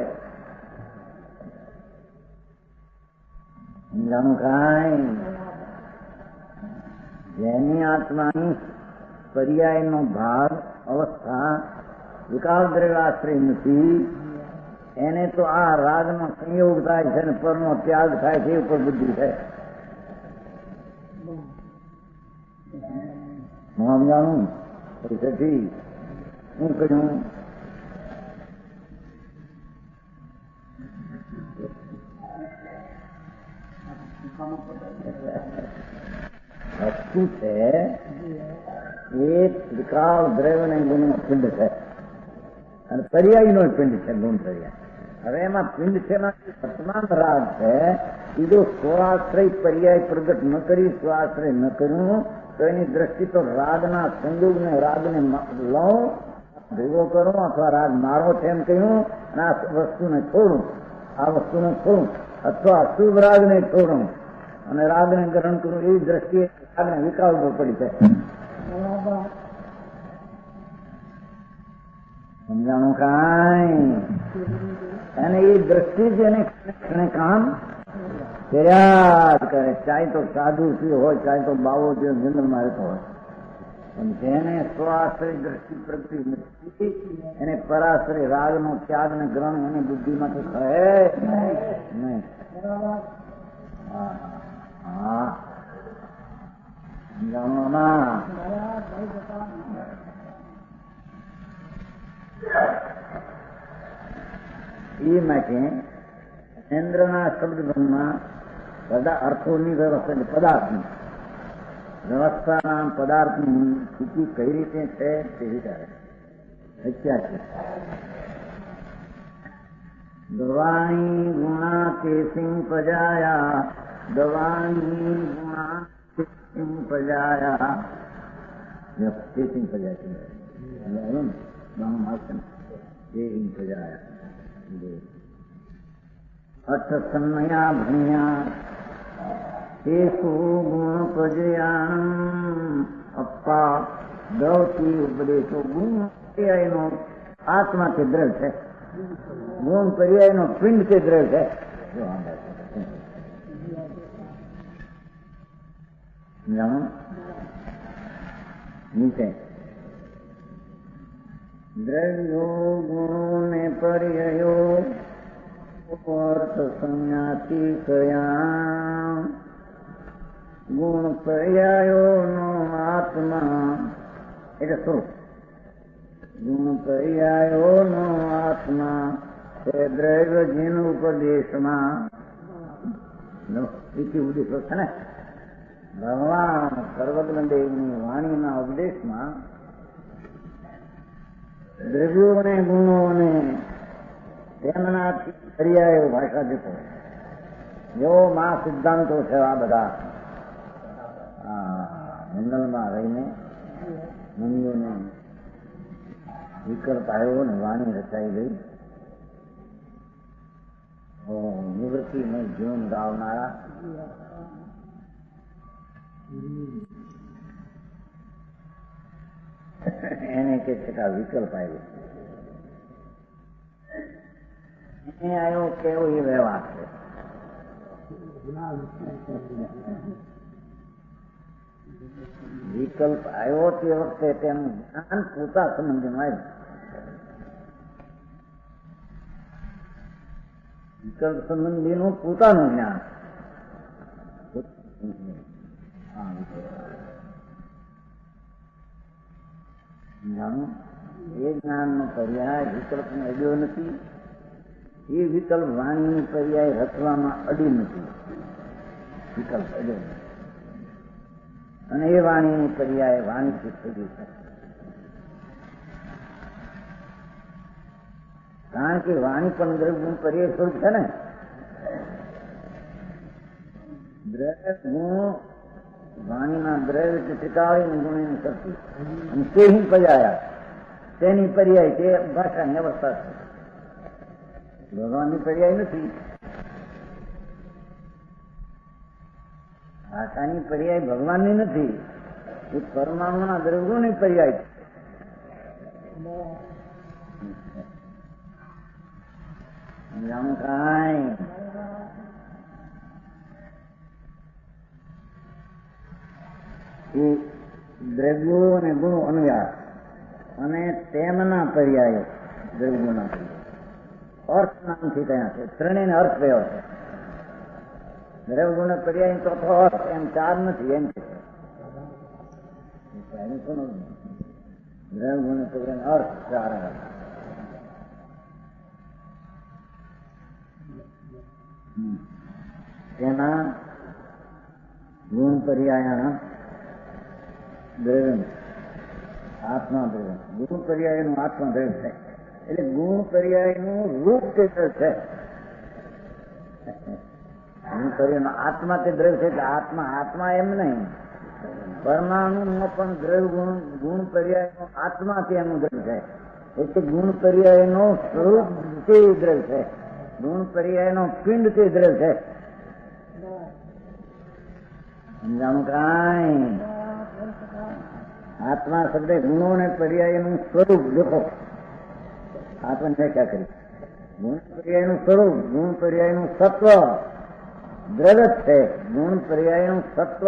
સમજાણું? કાંઈ જેની આત્માની પર્યાયનો ભાગ અવસ્થા વિકાસ દ્રવ્યાશ્રય નથી એને તો આ રાગનો સંયોગ થાય છે ને પરનો ત્યાગ થાય છે એ ઉપર બુદ્ધિ છે. સમજાણું? પછી શું કહ્યું? વસ્તુ છે એ ત્રિકાળ દ્રવ્ય ને ગુણનો પિંડ છે અને પર્યાયનો પિંડ છે ગુણ પર્યાય. હવે એમાં પિંડ છે વર્તમાન રાગ છે એ જો સ્વાશ્રય પર્યાય પ્રગટ ન કરી સ્વાશ્રય ન કર્યું તો એની દ્રષ્ટિ તો રાગના સંયોગને રાગને લઉં ભેગો કરું અથવા રાગ મારો છે એમ કહ્યું અને આ વસ્તુને છોડું. આ વસ્તુને છોડું અથવા શુભ રાગને છોડું અને રાગને ગ્રહણ કરું એવી દ્રષ્ટિએ રાગને વિકાસ પર પડી છે. સમજાણું? કાંઈ અને એ દ્રષ્ટિ જ એને કામ કર્યા જ કરે. ચાહે તો સાધુ થયો હોય, ચાહે તો બાવો થયો જંગલમાં રહેતો હોય, પણ જેને સ્વાશ્રય દ્રષ્ટિ પ્રગતિ નથી એને પરાશ્રય રાગનો ત્યાગ ને ગ્રહણ એની બુદ્ધિમાંથી કહે નહીં. હા સમજાણું? એ માટે ઇન્દ્રના શબ્દમાં બધા અર્થોની વ્યવસ્થા પદાર્થની વ્યવસ્થાના પદાર્થની સ્થિતિ કઈ રીતે છે તે વિચારે. અત્યારે દવાણી ગુણા તે સિંહ પજાયા, દવાણી ગુણા તે સિંહ પજાયા. તે સિંહ પજાયા અઠ સન્મયા ભણ્યા તે ગુણ પ્રજયાન અપ્પા દવતી ઉપદેશો. ગુણ પર્યાયનો આત્મા તે દ્રવ્ય છે. ગુણ પર્યાયનો પિંડ તે દ્રવ્ય છે. જાણો નીચે દ્રવ્યો ગુણો ને પર્યયો અર્થ સંન્યાસી કયા ગુણ પર્યાયો નો આત્મા એટલે સ્વરૂપ ગુણ પર્યાયો નો આત્મા તે દ્રવ્ય જીન ઉપદેશમાં ઉપદેશ છે ને ભગવાન સર્વજ્ઞદેવની વાણીના ઉપદેશમાં દ્રવ્યોને ગુણોને તેમના પર્યાયો ભાષા જતો એવો મા સિદ્ધાંતો છે આ બધા મંગલમાં રહીને મંદોને વિકલ્પ આવ્યો ને વાણી રચાઈ ગઈ. નિવૃત્તિને જીવન ગાવનારા એને કે છતાં વિકલ્પ આવ્યો એને આવ્યો કેવો એ વ્યવહાર છે. વિકલ્પ આવ્યો તે વખતે તેનું જ્ઞાન પોતા સંબંધીમાં આવ્યું. વિકલ્પ સંબંધીનું પોતાનું જ્ઞાન જાણો એ જ્ઞાનનો પર્યાય વિકલ્પને અડ્યો નથી. એ વિકલ્પ વાણીની પર્યાય રચવામાં અડી નથી. વિકલ્પ અડ્યો નથી અને એ વાણીની પર્યાય વાણીથી થઈ ગઈ છે. કારણ કે વાણી પણ દ્રવ્યનું પર્યાય સ્વરૂપ છે ને. દ્રવ્ય ગુણ વાણીના દ્રવ્ય ટીકાવીને ગુણની શક્તિ અને તેની પર્યાય તેની પર્યાય તે ભાષાની અવસ્થા છે. ભગવાનની પર્યાય નથી. ભાષાની પર્યાય ભગવાનની નથી. એ પરમાણુના દ્રવ્યોની પર્યાય છે. જાણું કાંઈ એ દ્રવ્યો અને ગુણો અનુયાર અને તેમના પર્યાયો દ્રવ્યોના પર્યાય અર્થ નામથી ત્યાં છે. ત્રણેયને અર્થ રહ્યો છે. દ્રવ્ય ગુણ પર્યાય ચોથો અર્થ એમ ચાર નથી એમ છે. દ્રવ્ય ગુણ પર્યાય અર્થ ચાર તેના ગુણ પર્યાયના દ્રવ્ય આત્મા દ્રવ્ય ગુણ પર્યાયનું આત્મા દ્રવ્ય છે. એટલે ગુણ પર્યાયનું રૂપ તે છે. ગુણ પર્યાયનો આત્મા તે દ્રવ્ય છે. આત્મા આત્મા એમ નહીં. પરમાણુનો પણ દ્રવ્ય ગુણ પર્યાયનો આત્મા તેનું દ્રવ્ય છે. એટલે ગુણ પર્યાયનો સ્વરૂપ તે દ્રવ્ય છે. ગુણ પર્યાયનો પિંડ તે દ્રવ્ય છે. સમજાણું કાંઈ આત્મા શબ્દ ગુણો ને પર્યાયનું સ્વરૂપ દેખો. આપણને વ્યાખ્યા કરી. ગુણ પર્યાયનું સ્વરૂપ ગુણ પર્યાયનું સત્વ દ્રવ્ય છે. ગુણ પર્યાયનું સત્વ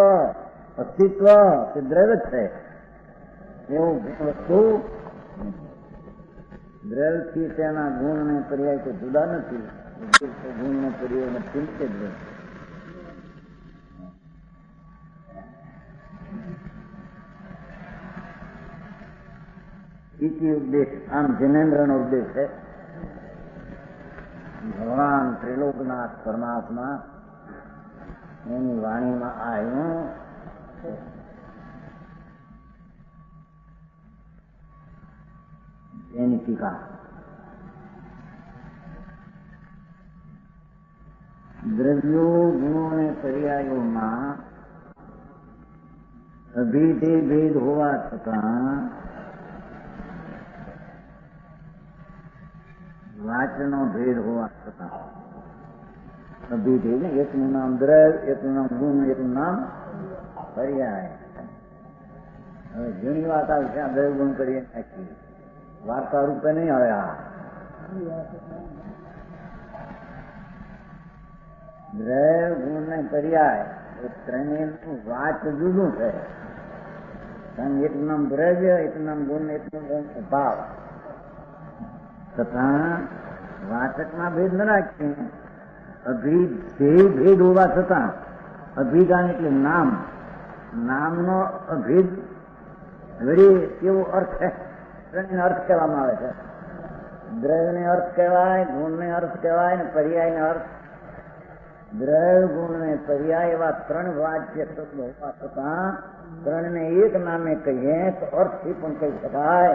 અસ્તિત્વ તે દ્રવ્ય છે. એવું વસ્તુ દ્રવ્યથી તેના ગુણ ને પર્યાય કોઈ જુદા નથી. ગુણ નો પર્યાય ચિંતે દ્રવ્ય ઇતિ ઉપદેશ. આમ જિનેન્દ્રનો ઉપદેશ છે. ભગવાન ત્રિલોકનાથ પરમાત્મા એની વાણીમાં આવ્યું. એની ટીકા દ્રવ્યો ગુણો અને પર્યાયોમાં અભેદે ભેદ હોવા છતાં વાચનો ભેદ હોવા છતાં અભેદ ને એકનું નામ દ્રવ્ય, એકનું નામ ગુણ, એકનું નામ પર્યાય. હવે ઘણી વાત આવી છે. દ્રવ્ય ગુણ પર્યાય નાખી વાર્તા રૂપે નહીં આવે. આ દ્રવ્ય ગુણ ને પર્યાય એ ત્રણેયનું વાચ જુદું છે. એકનું નામ દ્રવ્ય, એકનું નામ ગુણ, એકનું નામ ભાવ. છતાં વાચકમાં ભેદ ન રાખીએ. ભેદ હોવા છતાં અભિધાન એટલે નામ, નામનો અભેદ વળી કેવો અર્થ છે, ત્રણેયનો અર્થ કહેવામાં આવે છે. દ્રવ્યને અર્થ કહેવાય, ગુણને અર્થ કહેવાય, ને પર્યાયને અર્થ. દ્રવ્ય, ગુણ ને પર્યાય એવા ત્રણ વાચ્ય શબ્દો હોવા છતાં ત્રણને એક નામે કહીએ તો અર્થથી પણ કહી શકાય.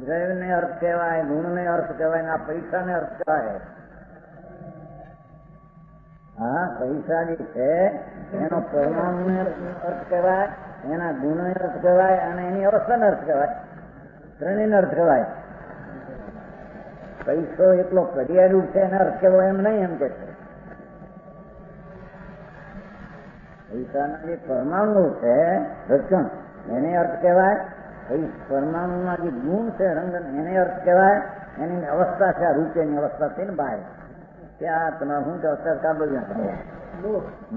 દ્રવ્યને અર્થ કહેવાય, ગુણને અર્થ કહેવાય, ને આ પૈસાને અર્થ કહેવાય. હા, પૈસા જે છે એનો પરમાણુને અર્થ કહેવાય, એના ગુણને અર્થ કહેવાય, અને એની અવસ્થાને અર્થ કહેવાય. ત્રણેયનો અર્થ કહેવાય. પૈસો એટલો પર્યાયરૂપ છે એને અર્થ કહેવો એમ નહીં, એમ કે છે. પૈસાના જે પરમાણુ છે રચન એને અર્થ કહેવાય. પરમાણુના જે ગુણ છે રંગન એને અર્થ કહેવાય. એની અવસ્થા છે, આ રૂપિયાની અવસ્થા છે ને બહાર ત્યાં તમારે શું કે અવસ્થા કાબલ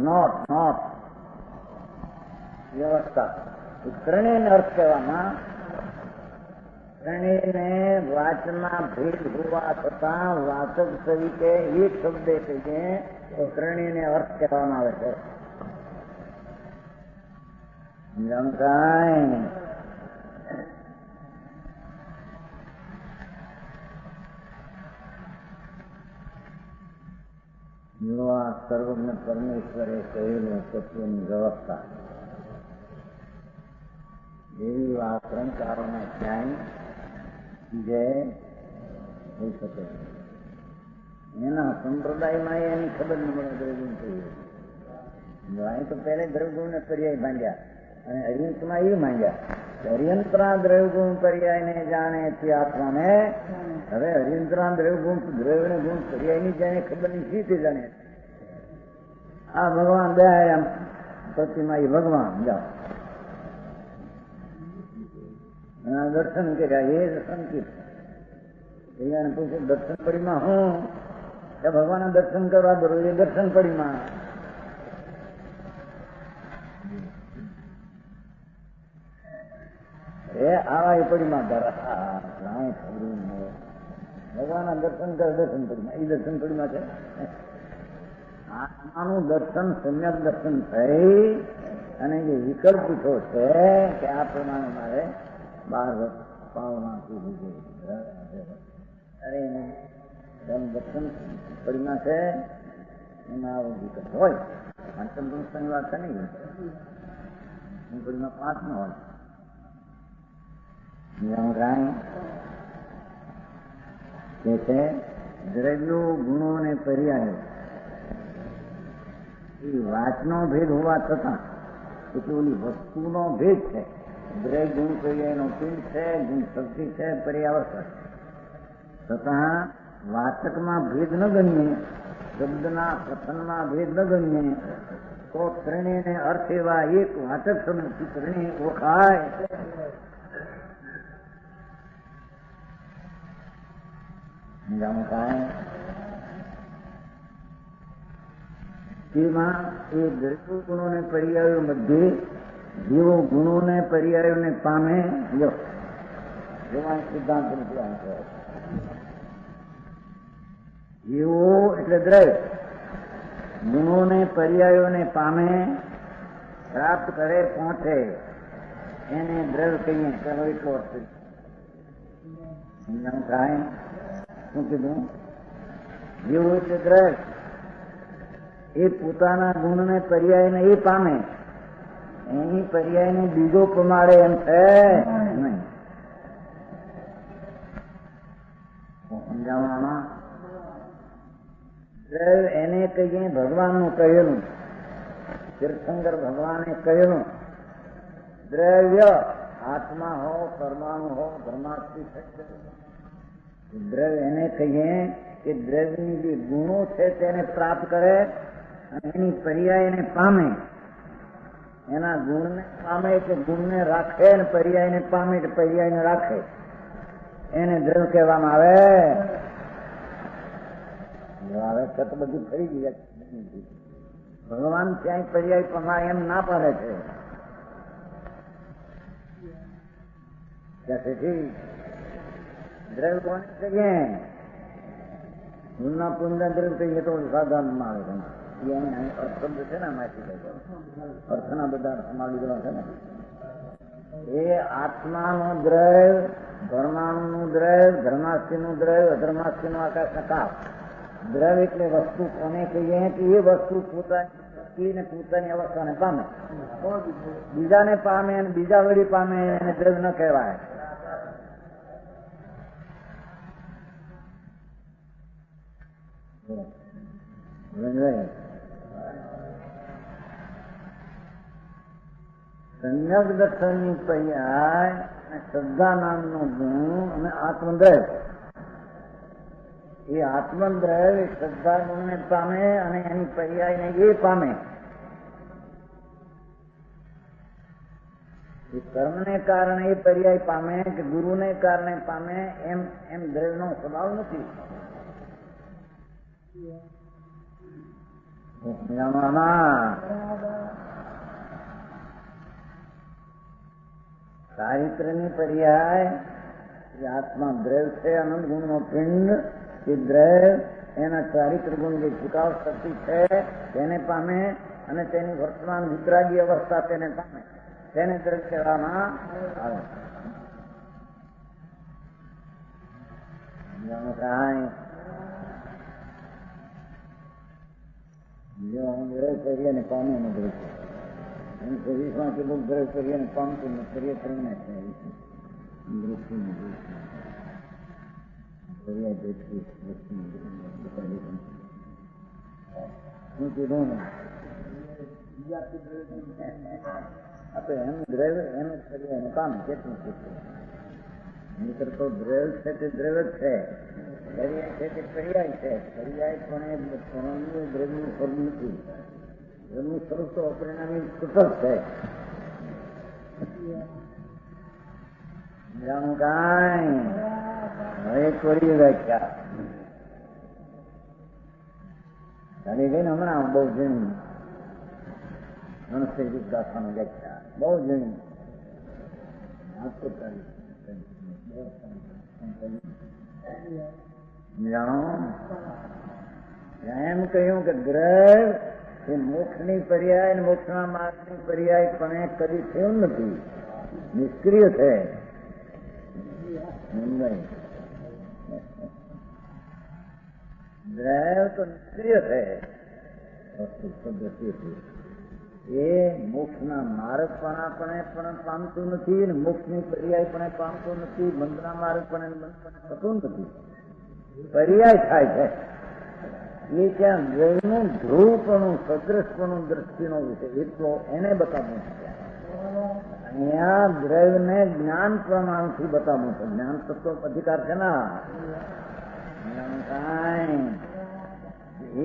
નોટ નોટ વ્યવસ્થા. ત્રણેયને અર્થ કહેવામાં ત્રણેયને વાચમાં ભેદ હોવા છતાં વાચક તરીકે એક શબ્દ કહીએ તો ત્રણેયને અર્થ કહેવામાં આવે છે. સમજાય? જો આ સર્વજ્ઞ પરમેશ્વરે કહેલું તત્વની વ્યવસ્થા એવી આ ત્રણ ક્યાંય જે હોઈ શકે. એના સંપ્રદાયમાં એની ખબર ન મળે દ્રવગુણ કહીએ. અહીં તો પહેલે દ્રવગુણ ને પર્યાય માંડ્યા અને હરિયંત્રમાં એ માંડ્યા. હરિયંત્રા દ્રવગુણ પર્યાયને જાણે તે આત્માને હવે હરિયંત્રા દ્રવગુણ દ્રવ્યને ગુણ પર્યાયની જાણે ખબર ની શી રીતે જાણે. આ ભગવાન દયામ પ્રતિમા એ ભગવાન જાઓ દર્શન કર્યા એ દર્શન કીધું. પૂછે દર્શન પડીમાં હું ભગવાન દર્શન કરવા દોરું એ દર્શન પડીમાં. એ આવા એ પડીમાં ભગવાન દર્શન કરે દર્શન પડીમાં. એ દર્શન પડીમાં છે. આત્માનું દર્શન સમ્યક દર્શન થઈ અને જે વિકલ્પ પૂછો છે કે આ પ્રમાણે મારે 12 વર્ષ પાવના સુધી અરે દર્શન પડીમાં છે એમાં આવો વિકલ્પ હોય. પંચમ પુરુષની વાત નહીં, પડીમાં 5 નો હોય. કે છે દ્રવ્યો ગુણો અને પર્યાયો એ વાતનો ભેદ હોવા છતાં એટલે ઓલી વસ્તુનો ભેદ છે. દ્રવ્ય ગુણ પર્યાયનો પિંડ છે, ગુણ શક્તિ છે, પર્યાવર્તન છતાં વાચકમાં ભેદ ન ગણીએ, શબ્દના કથનમાં ભેદ ન ગણીએ તો ત્રણેયને અર્થ એવા એક વાચક શબ્દથી ત્રણેય ઓળખાય. તેમાં એ દરેક ગુણોને પર્યાયો મધ્યે જેવો ગુણોને પર્યાયોને પામે સિદ્ધાંત જેવો એટલે દ્રવ્ય ગુણોને પર્યાયોને પામે પ્રાપ્ત કરે પહોંચે એને દ્રવ્ય કહીએ. ચાલો એટલો અર્થ સમજાણ થાય. શું કીધું? જેવું એટલે દ્રવ્ય એ પોતાના ગુણને પર્યાયને એ પામે, એની પર્યાયને બીજો પ્રમાણે એમ છે નહીં. સમજાવવામાં દ્રવ્ય એને કહીએ ભગવાનનું કહેલું, તીર્થંકર ભગવાને કહેલું. દ્રવ્ય આત્મા હો, પરમાણુ હો, ધર્માર્થી દ્રવ્ય એને કહીએ કે દ્રવ્યની જે ગુણો છે તેને પ્રાપ્ત કરે અને એની પર્યાય એને પામે. એના ગુણને પામે એટલે ગુણને રાખે અને પર્યાયને પામે એટલે પર્યાયને રાખે. એને દ્રવ્ય કહેવામાં આવે. હવે છત બધું ફરી ગયા. ભગવાન ક્યાંય પર્યાય પમાય એમ ના પાડે છે. ત્યાંથી દ્રવ્ય કોને કહીએ? પૂર્ણા પૂર્ણ દ્રવ્ય કહીએ તો સાધારણમાં આવે છે. અર્થ છે ને માહિતી અર્થના બધા સમાવી દેવા છે ને. એ આત્માનું દ્રવ્ય, પરમાણુનું દ્રવ્ય, ધર્માસ્થિનું દ્રવ્ય, અધર્માસ્થિનું આકાશ કાપ. દ્રવ્ય એટલે વસ્તુ કોને કહીએ કે એ વસ્તુ પોતાની પોતાની અવસ્થાને પામે, બીજાને પામે અને બીજા વળી પામે એને દ્રવ્ય ન કહેવાય. સંયગ દર્શનની પર્યાય શ્રદ્ધા નામનો ગુણ અને આત્મદ્રવ્ય. એ આત્મદ્રવ્ય શ્રદ્ધા ગુણને પામે અને એની પર્યાયને એ પામે. એ કર્મને કારણે એ પર્યાય પામે કે ગુરુને કારણે પામે એમ એમ દ્રવ્યનો સ્વભાવ નથી. ચારિત્રની પર્યાય એ આત્મા દ્રવ્ય છે, અનંત ગુણનો પિંડ. એ દ્રવ્ય એના ચારિત્ર ગુણ જે ચુકાવ શક્તિ છે તેને પામે અને તેની વર્તમાન વિતરાગી અવસ્થા તેને પામે, તેને દ્રવ્ય કહેવામાં આવે. દ્રવ્ય કરીએ ને પામે ને દ્રવ્ય એમ 24 કેટલું દ્રવ્ય કરીએ ને પામતું ને કરીએ ત્રણે છે. એમ દ્રવ્ય એમ જ કરીએ એનું કામ કેટલું નહીતર તો દ્રવ્ય છે તે દ્રવ્ય જ છે, પર્યાય છે તે પર્યાય છે. પર્યાય પણ દ્રવ્યનું સ્વરૂપ નથી. દ્રવ્યનું સ્વરૂપ તો પરિણામી કુશળ છે. જાણું કાંઈ હવે છોડી વ્યાખ્યા ચાલી ગઈ ને હમણાં બહુ જૂની મનુષ્ય ગાથાની વ્યાખ્યા બહુ જૂની. એમ કહ્યું કે દ્રવ્ય એ મોક્ષની પર્યાય અને મોક્ષના માર્ગની પર્યાય પણ કદી થયું નથી, નિષ્ક્રિય છે. દ્રવ્ય તો નિષ્ક્રિય છે એ મોક્ષના માર્ગપણા પણ પામતું નથી અને મોક્ષની પર્યાય પણ પામતું નથી, બંધના માર્ગ પણ થતું નથી, પર્યાય થાય છે. એ ત્યાં દ્રવ્યનું ધ્રુવપણું સદૃશપણું દ્રષ્ટિનો વિષય એટલો એને બતાવવું છે. અહીંયા દ્રવ્યને જ્ઞાન પ્રમાણથી બતાવવું છે. જ્ઞાન તત્વ અધિકાર છે ના.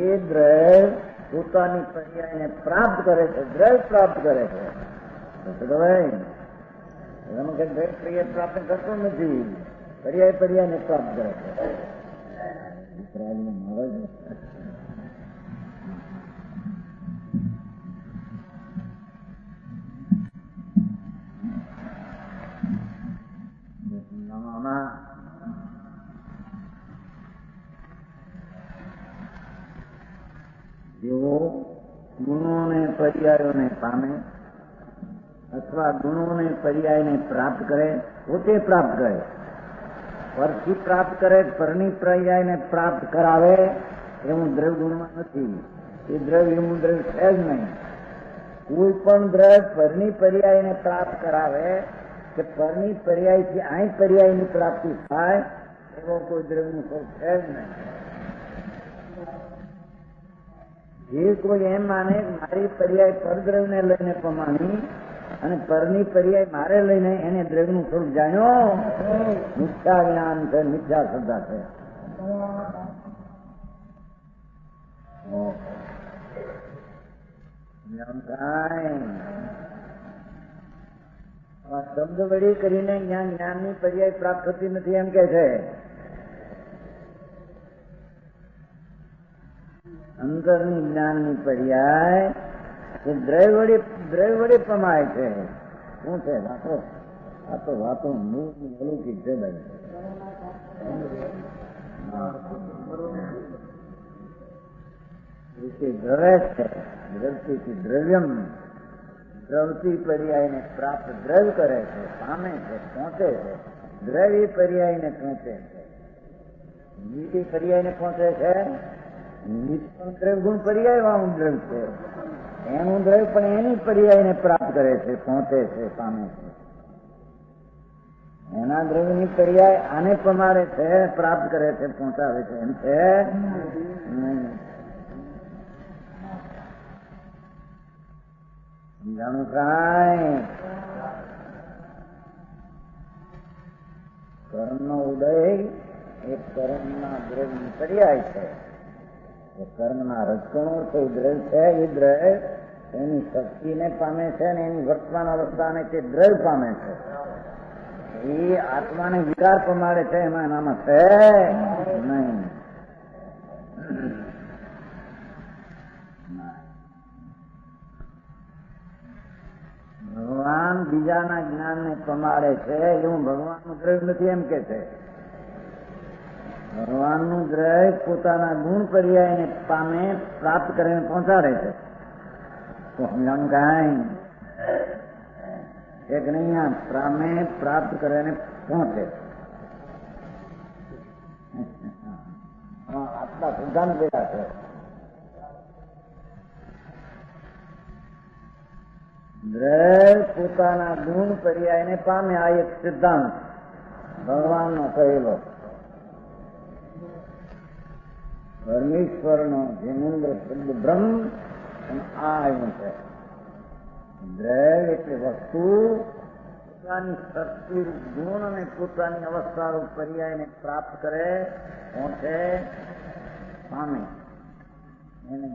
એ દ્રવ્ય પોતાની પર્યાયને પ્રાપ્ત કરે છે, દ્રવ્ય પ્રાપ્ત કરે છે. દ્રવ્ય પર્યાય પ્રાપ્ત કરતો નથી, પર્યાયને પ્રાપ્ત કરે છે. જેઓ ગુણોને પર્યાયોને પામે અથવા ગુણોને પર્યાયને પ્રાપ્ત કરે, પોતે પ્રાપ્ત કરે, પરથી પ્રાપ્ત કરે, પરની પર્યાયને પ્રાપ્ત કરાવે એવું દ્રવ્ય ગુણમાં નથી. એ દ્રવ્ય એવું દ્રવ્ય છે જ નહીં. કોઈ પણ દ્રવ્ય પરની પર્યાયને પ્રાપ્ત કરાવે કે પરની પર્યાયથી અહીં પર્યાયની પ્રાપ્તિ થાય એવો કોઈ દ્રવ્યનું સ્વરૂપ છે જ નહીં. જે કોઈ એમ માને મારી પર્યાય પરદ્રવ્યને લઈને પમાણી અને પરની પર્યાય મારે લઈને એને દ્રવ્યનું સ્વરૂપ જાણ્યો, મિથ્યા જ્ઞાન છે, મિથ્યા શ્રદ્ધા છે. શબ્દ વળી કરીને જ્ઞાનની પર્યાય પ્રાપ્ત થતી નથી એમ કે છે. અંતરની જ્ઞાનની પર્યાય એ દ્રવ્ય વડે પમાય છે. શું છે વાતો? આ તો વાતો મૂળની અલૌકિક છે ભાઈ. દ્રવ્ય છે, દ્રવ્યથી દ્રવ્યમ, દ્રવથી પર્યાયને પ્રાપ્ત દ્રવ્ય કરે છે, પામે છે, પહોંચે છે. દ્રવ્ય પર્યાયને પહોંચે છે, નીતિ પર્યાયને પહોંચે છે. નીતિ પણ દ્રવ્ય ગુણ પર્યાય વાળું દ્રવ્ય છે. એનું દ્રવ્ય પણ એની પર્યાયને પ્રાપ્ત કરે છે, પહોંચે છે, પામે છે. એના દ્રવ્યની પર્યાય આને પમાડે છે, પ્રાપ્ત કરે છે, પહોંચાવે છે. એમ છે નહીં. સમજાણું કાંઈ? કર્મનો ઉદય એ કર્મના દ્રવ્યની પર્યાય છે. કર્મના રજકણો છે એ દ્રવ્ય છે. એ દ્રવ્ય એની શક્તિને પામે છે અને એની વર્તમાન અવસ્થાને તે દ્રવ્ય પામે છે. એ આત્માને વિકાર પમાડે છે. એમાં એનામાં છે નહીં. ભગવાન બીજાના જ્ઞાનને પમાડે છે એવું ભગવાનનું દ્રવ્ય નથી એમ કે છે. ભગવાનનું દ્રવ્ય પોતાના ગુણ પર્યાયને પામે, પ્રાપ્ત કરીને પહોંચાડે છે. તો સમજાણું કાંઈ? એક નહીં, પામે, પ્રાપ્ત કરીને પહોંચે. આટલા સિદ્ધાંત બેઠા છે. દ્રવ્ય પોતાના ગુણ પર્યાયને પામે, આ એક સિદ્ધાંત ભગવાનનો કહેલો. પરમેશ્વરનો જેનેન્દ્ર શબ્દ બ્રહ્મ અને આ આવ્યું છે. દ્રવ્ય એટલે વસ્તુ પોતાની શક્તિ ગુણ અને પોતાની અવસ્થા પર્યાયને પ્રાપ્ત કરે, પહોંચે, પામે. એને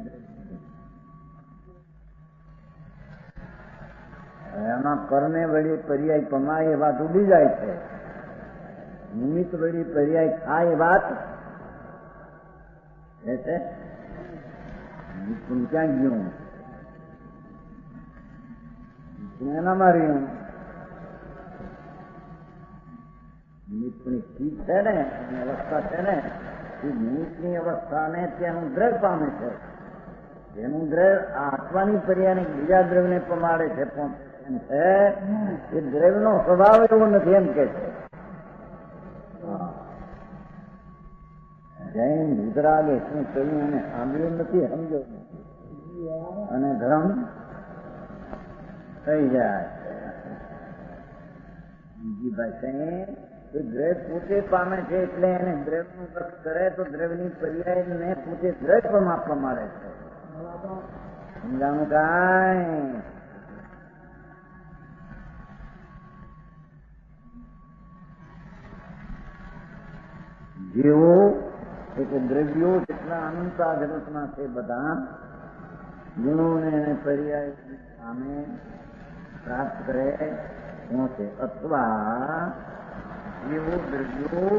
એમાં કર્મે વળી પર્યાય પમાય એ વાત ઉડી જાય છે. નિમિત્ત વળી પર્યાય થાય એ વાત છે. ક્યાં ગયું? એનામાં રહ્યું. નિમિત્તની ચીજ છે ને, એની અવસ્થા છે ને, એ નિમિત્તની અવસ્થાને ત્યાંનું દ્રવ્ય પામે છે. જેનું દ્રવ્ય આત્માની પર્યાયને બીજા દ્રવ્યને પમાડે છે, પહોંચે છે. એ દ્રવ્યનો સ્વભાવ એવો નથી એમ કે છે. જૈન વિતરાગે શું કહ્યું એને સાંભળ્યું નથી, સમજો અને ધર્મ થઈ જાય. બીજી ભાષાએ દ્રવ્ય પોતે પામે છે એટલે એને દ્રવ્યનું વર્ત કરે તો દ્રવ્યની પર્યાયને પોતે દ્રવ્ય આપવા માંડે છે. સમજાણું કાંઈ? જેવો એક દ્રવ્યો જેટલા અનંતા જગતના છે બધા ગુણોને એને પર્યાય સામે પ્રાપ્ત કરે પહોંચે, અથવા એવો દ્રવ્યો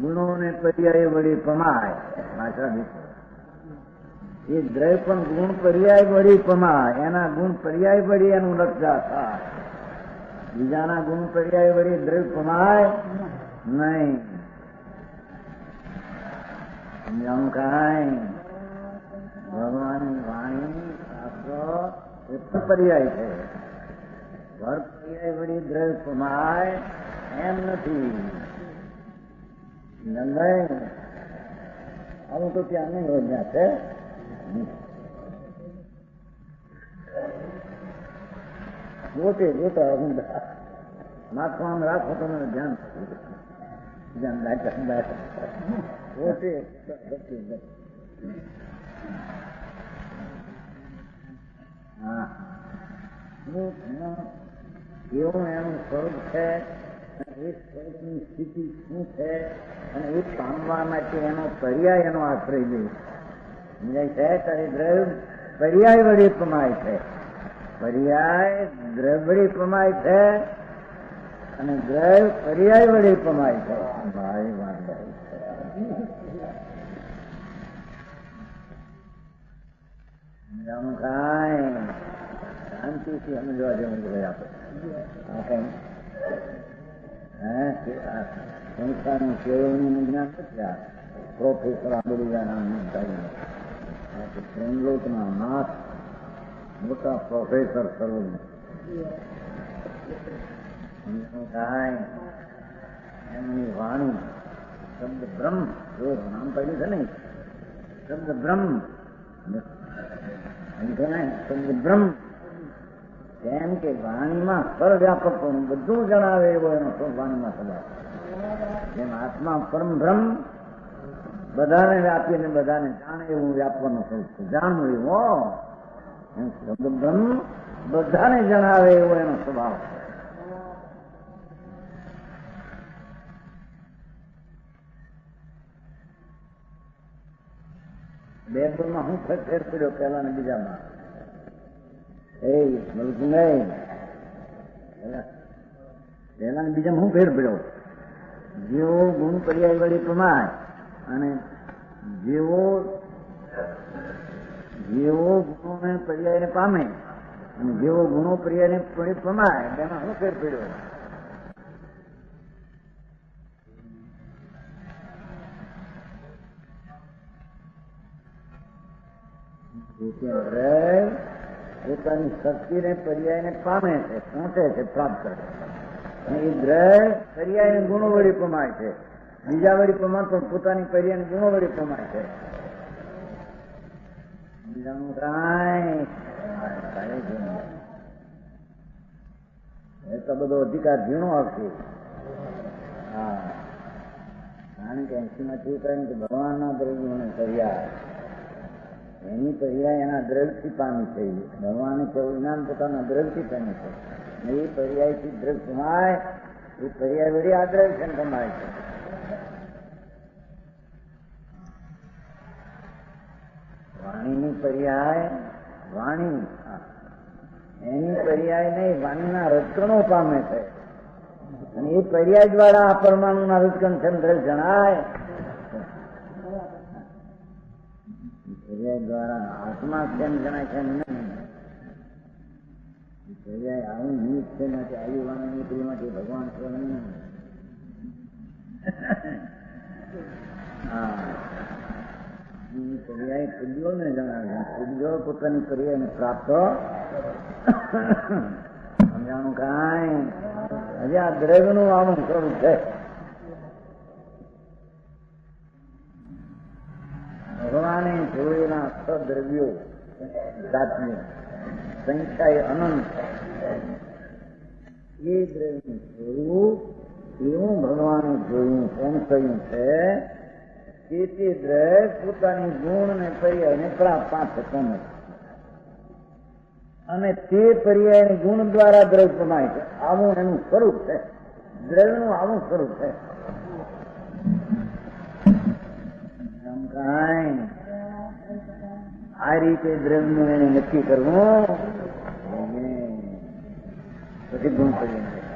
ગુણોને પર્યાય વળી પમાય. ભાષા દીધો એ દ્રવ્ય પણ ગુણ પર્યાય વળી પમાય. એના ગુણ પર્યાય વળી એનું રક્ષા થાય. બીજાના ગુણ પર્યાય વળી દ્રવ્ય પમાય નહીં. સમજાણું કાંઈ? ભગવાનની વાણી શાસ્ત્રો એ પર્યાય છે. ઘર પર્યાય વળી દ્રવ્ય પમાય એમ નથી. આવું તો ત્યાં નહીં યોજના છે. જોતે જોતા ઊંડા માથામાં રાખો તમે ધ્યાન પોતે હા એવું એનું સ્વરૂપ છે. એ સ્વરૂપની સ્થિતિ શું છે અને એ પામવા માટે એનો પર્યાય એનો આશ્રય લે છે. ત્યારે દ્રવ્ય પર્યાય વળી પમાય છે. પર્યાય દ્રવ્ય વળી પમાય છે અને દ્રવ્ય પર્યાય વળી પમાય છે. ભાઈ વાંધો સમજાવવાનું કાંઈ શાંતિથી સમજવા જેવું જોઈએ આપણે. આ કઈ સંસ્થાનું કેળવણીનું જ્ઞાન નથી. આ પ્રોફેસર આંબેડકરના પ્રેમલોકના નાથ મોટા પ્રોફેસર સર્વ કાંઈ એમની વાણી શબ્દ બ્રહ્મ જો નામ પડ્યું છે ને શબ્દ બ્રહ્મ શબ્દ બ્રહ્મ કેમ કે વાણીમાં સર્વવ્યાપક બધું જણાવે એવો એનો વાણીમાં સ્વભાવ. જેમ આત્મા પરમ બ્રહ્મ બધાને વ્યાપીને બધાને જાણે એવું વ્યાપવાનો સ્વરૂપ જાણવું એવો એમ શબ્દ બ્રહ્મ બધાને જણાવે એવો એનો સ્વભાવ. બે બોલમાં હું ફેર પડ્યો પેલા ને બીજામાં પેલા ને બીજામાં હું ફેર પડ્યો. જેવો ગુણ પર્યાય વળી પ્રમાય અને જેવો ગુણોને પર્યાયને પામે અને જેવો ગુણો પર્યાયને પ્રમાય તેમાં હું ફેર પડ્યો. પોતાની શક્તિને પર્યાયને પામે છે, પહોંચે છે, પ્રાપ્ત કરે અને એ દ્રય પર્યાયને ગુણો વળી પ્રમાય છે. બીજા વળી પ્રમાણ પણ પોતાની પર્યાયને ગુણો વળી પ્રમાય છે. બીજાનું કાંઈ એ તો બધો અધિકાર ઝીણો આવશે. હા, કારણ કે 80 માંથી કારણ કે ભગવાનના દ્રવ્યોને પર્યાય એની પર્યાય એના દ્રવ્યથી પામી છે. ભગવાને કેવું જ્ઞાન પોતાના દ્રવ્યથી પામી છે. એ પર્યાયથી દ્રવ્ય કમાય એ પર્યાય વળી આ દ્રવ્ય કમાય છે. વાણીની પર્યાય વાણી એની પર્યાય નહીં વાણીના રજકણો પામે છે અને એ પર્યાય દ્વારા આ પરમાણુના રજકણ છે દ્રવ્ય જણાય. પર્યાય દ્વારા આત્મા કેમ જણાય છે નહીં. પર્યાય આવું નિમિત્ત છે નથી આયુવાણી નીકળીમાંથી ભગવાન છે નહીં. પર્યાય પૂજ્યોને જણાવે. પૂજ્યો પોતાની પર્યાયને પ્રાપ્ત સમજાણું કાંઈ હજી આ દ્રવ્યનું આવું સ્વરૂપ છે. ભગવાને જોયેલા સદ્રવ્યો જાતની સંખ્યા અનંત એ દ્રવ્યનું સ્વરૂપ એવું ભગવાને જોયું એમ કહ્યું છે કે તે દ્રવ્ય પોતાની ગુણ ને પર્યાયને પ્રાપ્ત થતો નથી અને તે પર્યાયને ગુણ દ્વારા દ્રવ્ય પ્રમાય છે. આવું એનું સ્વરૂપ છે. દ્રવ્યનું આવું સ્વરૂપ છે. આ રીતે દ્રવ્યનું એને નક્કી કરવું પછી ગુણ પર્યાય